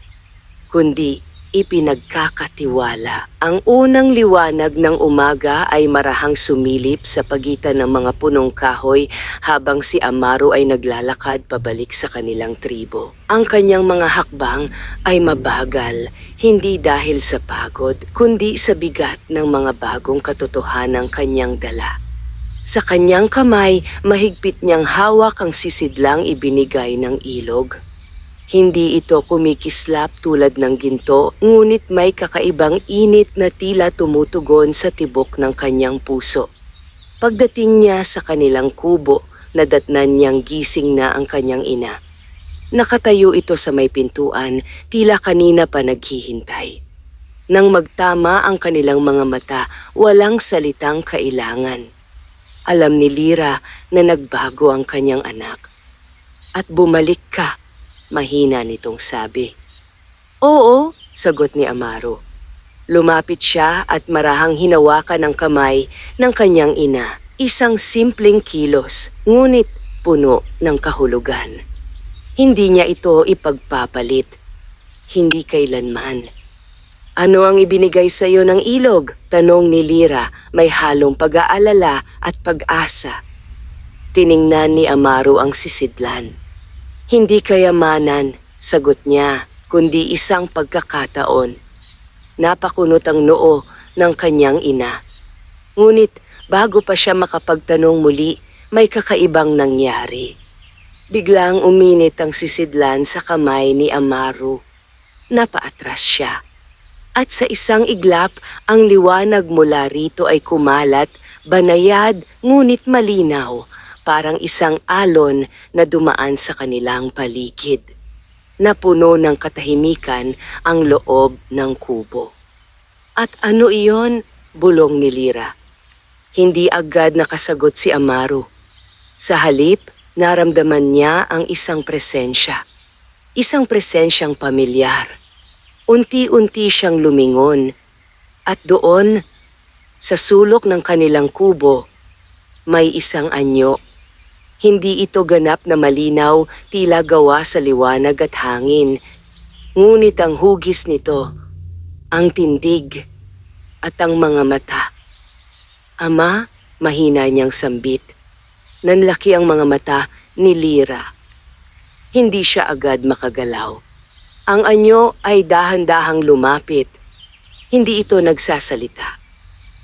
kundi ipinagkakatiwala. Ang unang liwanag ng umaga ay marahang sumilip sa pagitan ng mga punong kahoy habang si Amaru ay naglalakad pabalik sa kanilang tribo. Ang kanyang mga hakbang ay mabagal, hindi dahil sa pagod, kundi sa bigat ng mga bagong katotohanang kanyang dala. Sa kanyang kamay, mahigpit niyang hawak ang sisidlang ibinigay ng ilog. Hindi ito kumikislap tulad ng ginto, ngunit may kakaibang init na tila tumutugon sa tibok ng kanyang puso. Pagdating niya sa kanilang kubo, nadatnan niyang gising na ang kanyang ina. Nakatayo ito sa may pintuan, tila kanina pa naghihintay. Nang magtama ang kanilang mga mata, walang salitang kailangan. Alam ni Lyra na nagbago ang kanyang anak. At bumalik ka, mahina nitong sabi. Oo, sagot ni Amaru. Lumapit siya at marahang hinawakan ang kamay ng kanyang ina. Isang simpleng kilos, ngunit puno ng kahulugan. Hindi niya ito ipagpapalit. Hindi kailanman. Ano ang ibinigay sa iyo ng ilog? Tanong ni Lyra, may halong pag-aalala at pag-asa. Tiningnan ni Amaru ang sisidlan. Hindi kayamanan, sagot niya, kundi isang pagkakataon. Napakunot ang noo ng kanyang ina. Ngunit bago pa siya makapagtanong muli, may kakaibang nangyari. Biglang uminit ang sisidlan sa kamay ni Amaru. Napaatras siya. At sa isang iglap, ang liwanag mula rito ay kumalat, banayad ngunit malinaw, parang isang alon na dumaan sa kanilang paligid. Napuno ng katahimikan ang loob ng kubo. At ano iyon? Bulong ni Lyra. Hindi agad nakasagot si Amaru. Sa halip, naramdaman niya ang isang presensya. Isang presensyang pamilyar. Unti-unti siyang lumingon. At doon, sa sulok ng kanilang kubo, may isang anyo. Hindi ito ganap na malinaw, tila gawa sa liwanag at hangin. Ngunit ang hugis nito, ang tindig at ang mga mata. Ama, mahina niyang sambit. Nanlaki ang mga mata ni Lyra. Hindi siya agad makagalaw. Ang anyo ay dahan-dahang lumapit. Hindi ito nagsasalita.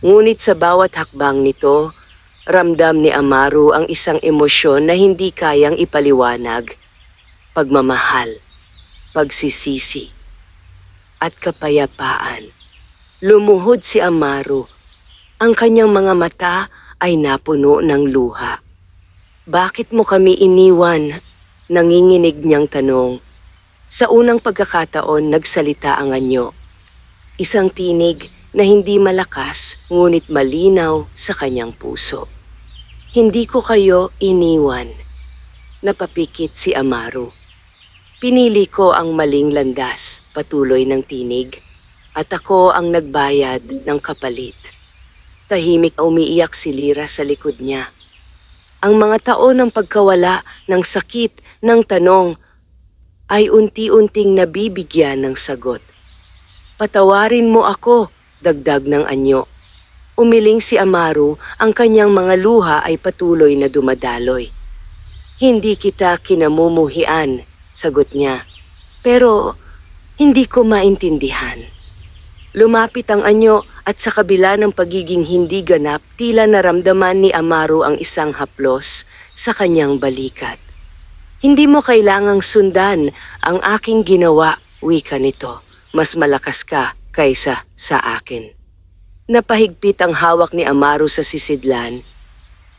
Ngunit sa bawat hakbang nito, ramdam ni Amaru ang isang emosyon na hindi kayang ipaliwanag. Pagmamahal, pagsisisi, at kapayapaan. Lumuhod si Amaru. Ang kanyang mga mata ay napuno ng luha. Bakit mo kami iniwan? Nanginginig niyang tanong. Sa unang pagkakataon, nagsalita ang anyo. Isang tinig na hindi malakas ngunit malinaw sa kanyang puso. Hindi ko kayo iniwan. Napapikit si Amaru. Pinili ko ang maling landas, patuloy ng tinig, at ako ang nagbayad ng kapalit. Tahimik umiiyak si Lyra sa likod niya. Ang mga taon ng pagkawala, ng sakit, ng tanong, ay unti-unting nabibigyan ng sagot. Patawarin mo ako, dagdag ng anyo. Umiling si Amaru, ang kanyang mga luha ay patuloy na dumadaloy. Hindi kita kinamumuhian, sagot niya. Pero hindi ko maintindihan. Lumapit ang anyo at sa kabila ng pagiging hindi ganap, tila naramdaman ni Amaru ang isang haplos sa kanyang balikat. Hindi mo kailangang sundan ang aking ginawa, wika nito. Mas malakas ka kaysa sa akin. Napahigpit ang hawak ni Amaru sa sisidlan.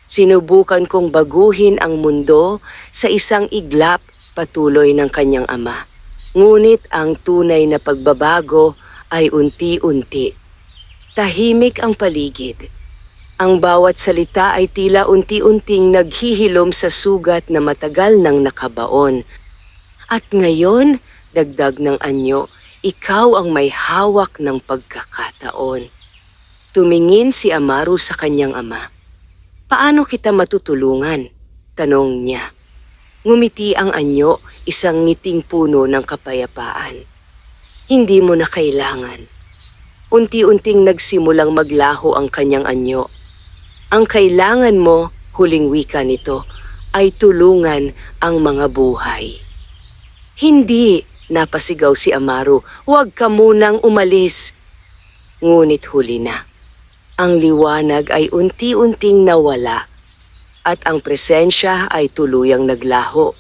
Sinubukan kong baguhin ang mundo sa isang iglap, patuloy ng kanyang ama. Ngunit ang tunay na pagbabago ay unti-unti. Tahimik ang paligid. Ang bawat salita ay tila unti-unting naghihilom sa sugat na matagal nang nakabaon. At ngayon, dagdag ng anyo, ikaw ang may hawak ng pagkakataon. Tumingin si Amaru sa kanyang ama. Paano kita matutulungan? Tanong niya. Ngumiti ang anyo, isang ngiting puno ng kapayapaan. Hindi mo na kailangan. Unti-unting nagsimulang maglaho ang kanyang anyo. Ang kailangan mo, huling wika nito, ay tulungan ang mga buhay. Hindi, napasigaw si Amaru, huwag ka munang umalis. Ngunit huli na. Ang liwanag ay unti-unting nawala at ang presensya ay tuluyang naglaho.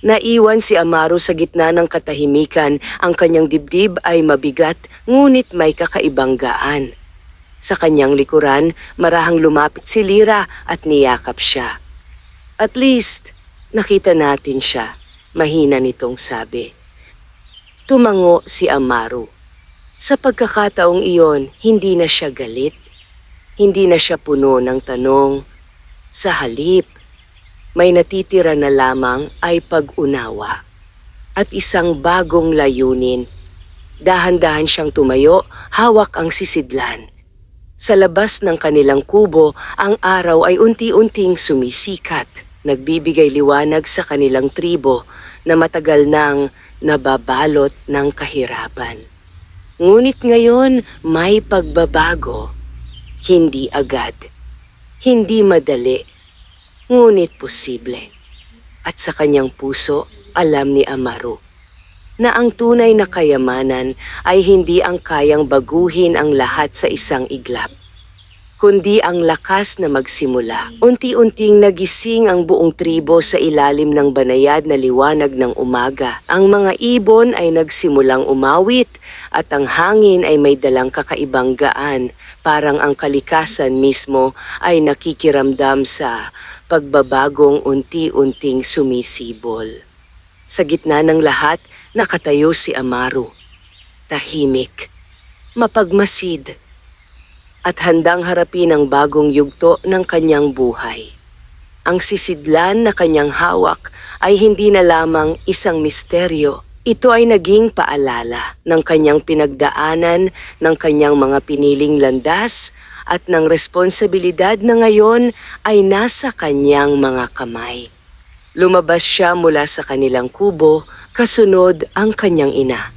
Naiwan si Amaru sa gitna ng katahimikan, ang kanyang dibdib ay mabigat ngunit may kakaibang gaan. Sa kanyang likuran, marahang lumapit si Lyra at niyakap siya. At least, nakita natin siya, mahina nitong sabi. Tumango si Amaru. Sa pagkakataong iyon, hindi na siya galit. Hindi na siya puno ng tanong. Sa halip, may natitira na lamang ay pag-unawa. At isang bagong layunin. Dahan-dahan siyang tumayo, hawak ang sisidlan. Sa labas ng kanilang kubo, ang araw ay unti-unting sumisikat. nagbibigay liwanag sa kanilang tribo na matagal nang nababalot ng kahirapan. Ngunit ngayon may pagbabago, hindi agad, hindi madali, ngunit posible. At sa kanyang puso, alam ni Amaru na ang tunay na kayamanan ay hindi ang kayang baguhin ang lahat sa isang iglap, kundi ang lakas na magsimula. Unti-unting nagising ang buong tribo sa ilalim ng banayad na liwanag ng umaga. Ang mga ibon ay nagsimulang umawit at ang hangin ay may dalang kakaibang gaan, parang ang kalikasan mismo ay nakikiramdam sa pagbabagong unti-unting sumisibol. Sa gitna ng lahat, nakatayo si Amaru, tahimik, mapagmasid, at handang harapin ang bagong yugto ng kanyang buhay. Ang sisidlan na kanyang hawak ay hindi na lamang isang misteryo. Ito ay naging paalala ng kanyang pinagdaanan, ng kanyang mga piniling landas, at ng responsibilidad na ngayon ay nasa kanyang mga kamay. Lumabas siya mula sa kanilang kubo, kasunod ang kanyang ina.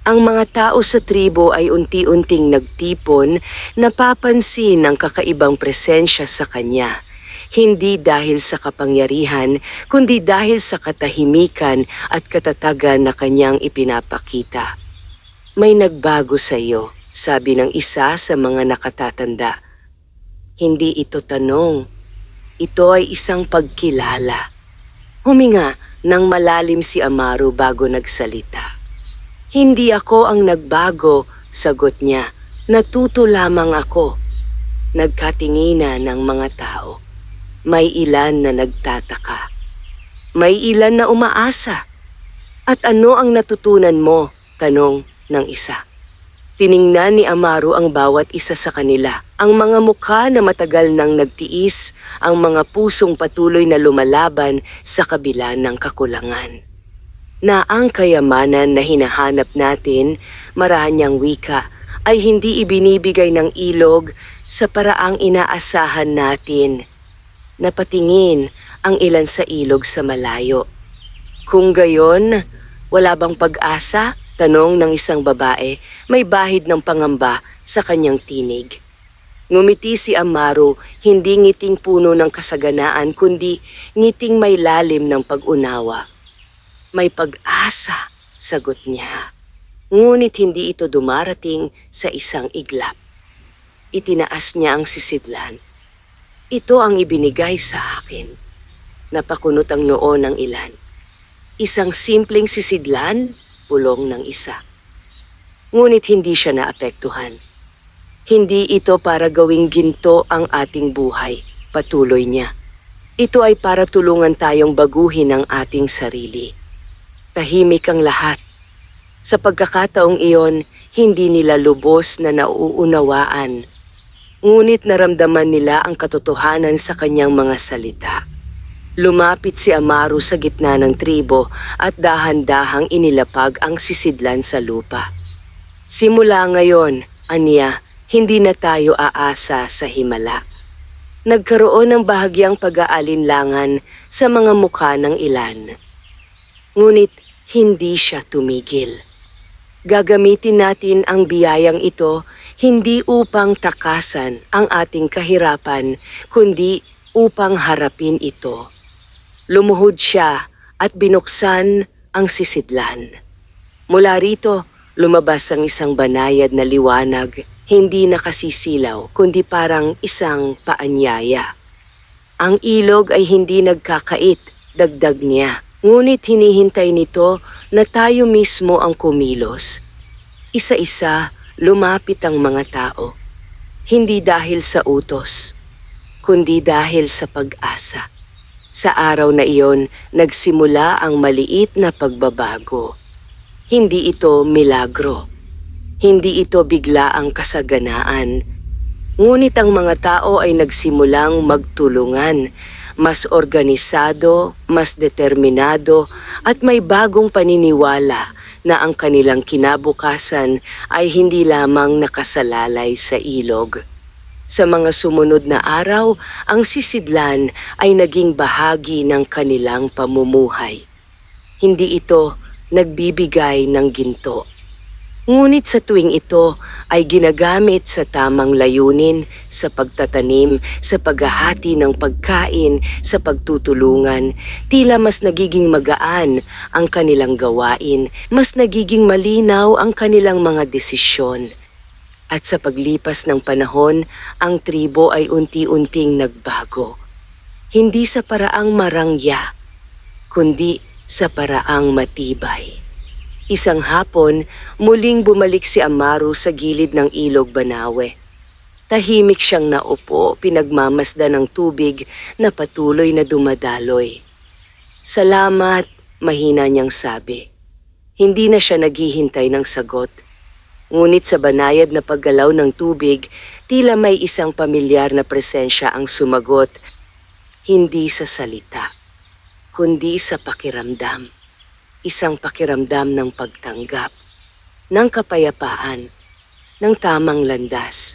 Ang mga tao sa tribo ay unti-unting nagtipon, napapansin ang kakaibang presensya sa kanya. Hindi dahil sa kapangyarihan, kundi dahil sa katahimikan at katatagan na kanyang ipinapakita. May nagbago sa iyo, sabi ng isa sa mga nakatatanda. Hindi ito tanong, ito ay isang pagkilala. Huminga ng malalim si Amaru bago nagsalita. Hindi ako ang nagbago, sagot niya. Natuto lamang ako. Nagkatinginan ng mga tao. May ilan na nagtataka. May ilan na umaasa. At ano ang natutunan mo? Tanong ng isa. Tiningnan ni Amaru ang bawat isa sa kanila. Ang mga mukha na matagal nang nagtiis, ang mga pusong patuloy na lumalaban sa kabila ng kakulangan. Na ang kayamanan na hinahanap natin, marahanyang wika, ay hindi ibinibigay ng ilog sa paraang inaasahan natin. Napatingin ang ilan sa ilog sa malayo. Kung gayon, wala bang pag-asa? Tanong ng isang babae, may bahid ng pangamba sa kanyang tinig. Ngumiti si Amaru, hindi ngiting puno ng kasaganaan, kundi ngiting may lalim ng pag-unawa. May pag-asa, sagot niya. Ngunit hindi ito dumarating sa isang iglap. Itinaas niya ang sisidlan. Ito ang ibinigay sa akin. Napakunot ang noo ng ilan. Isang simpleng sisidlan, pulong ng isa. Ngunit hindi siya naapektuhan. Hindi ito para gawing ginto ang ating buhay, patuloy niya. Ito ay para tulungan tayong baguhin ang ating sarili. Tahimik ang lahat. Sa pagkakataong iyon, hindi nila lubos na nauunawaan. Ngunit naramdaman nila ang katotohanan sa kanyang mga salita. Lumapit si Amaru sa gitna ng tribo at dahan-dahang inilapag ang sisidlan sa lupa. Simula ngayon, aniya, hindi na tayo aasa sa himala. Nagkaroon ng bahagyang pag-aalinlangan sa mga mukha ng ilan. Ngunit hindi siya tumigil. Gagamitin natin ang biyayang ito hindi upang takasan ang ating kahirapan, kundi upang harapin ito. Lumuhod siya at binuksan ang sisidlan. Mula rito, lumabas ang isang banayad na liwanag, hindi nakasisilaw, kundi parang isang paanyaya. Ang ilog ay hindi nagkakait, dagdag niya. Ngunit hinihintay nito na tayo mismo ang kumilos. Isa-isa, lumapit ang mga tao. Hindi dahil sa utos, kundi dahil sa pag-asa. Sa araw na iyon, nagsimula ang maliit na pagbabago. Hindi ito milagro. Hindi ito biglaang kasaganaan. Ngunit ang mga tao ay nagsimulang magtulungan, mas organisado, mas determinado, at may bagong paniniwala na ang kanilang kinabukasan ay hindi lamang nakasalalay sa ilog. Sa mga sumunod na araw, ang sisidlan ay naging bahagi ng kanilang pamumuhay. Hindi ito nagbibigay ng ginto. Ngunit sa tuwing ito ay ginagamit sa tamang layunin, sa pagtatanim, sa paghahati ng pagkain, sa pagtutulungan, tila mas nagiging magaan ang kanilang gawain, mas nagiging malinaw ang kanilang mga desisyon. At sa paglipas ng panahon, ang tribo ay unti-unting nagbago. Hindi sa paraang marangya, kundi sa paraang matibay. Isang hapon, muling bumalik si Amaru sa gilid ng ilog Banawe. Tahimik siyang naupo, pinagmamasdan ng tubig na patuloy na dumadaloy. Salamat, mahina niyang sabi. Hindi na siya naghihintay ng sagot. Ngunit sa banayad na paggalaw ng tubig, tila may isang pamilyar na presensya ang sumagot, hindi sa salita, kundi sa pakiramdam. Isang pakiramdam ng pagtanggap, ng kapayapaan, ng tamang landas.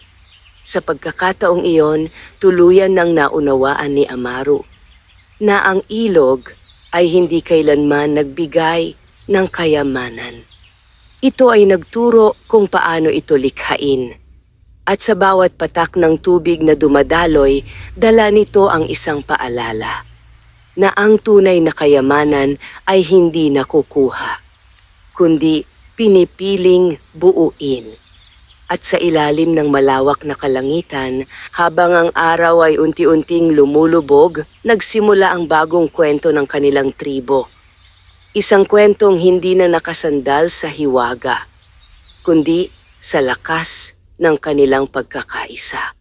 Sa pagkakataong iyon, tuluyan ng naunawaan ni Amaru na ang ilog ay hindi kailanman nagbigay ng kayamanan. Ito ay nagturo kung paano ito likhain. At sa bawat patak ng tubig na dumadaloy, dala nito ang isang paalala na ang tunay na kayamanan ay hindi nakukuha, kundi pinipiling buuin. At sa ilalim ng malawak na kalangitan, habang ang araw ay unti-unting lumulubog, nagsimula ang bagong kwento ng kanilang tribo. Isang kwentong hindi na nakasandal sa hiwaga, kundi sa lakas ng kanilang pagkakaisa.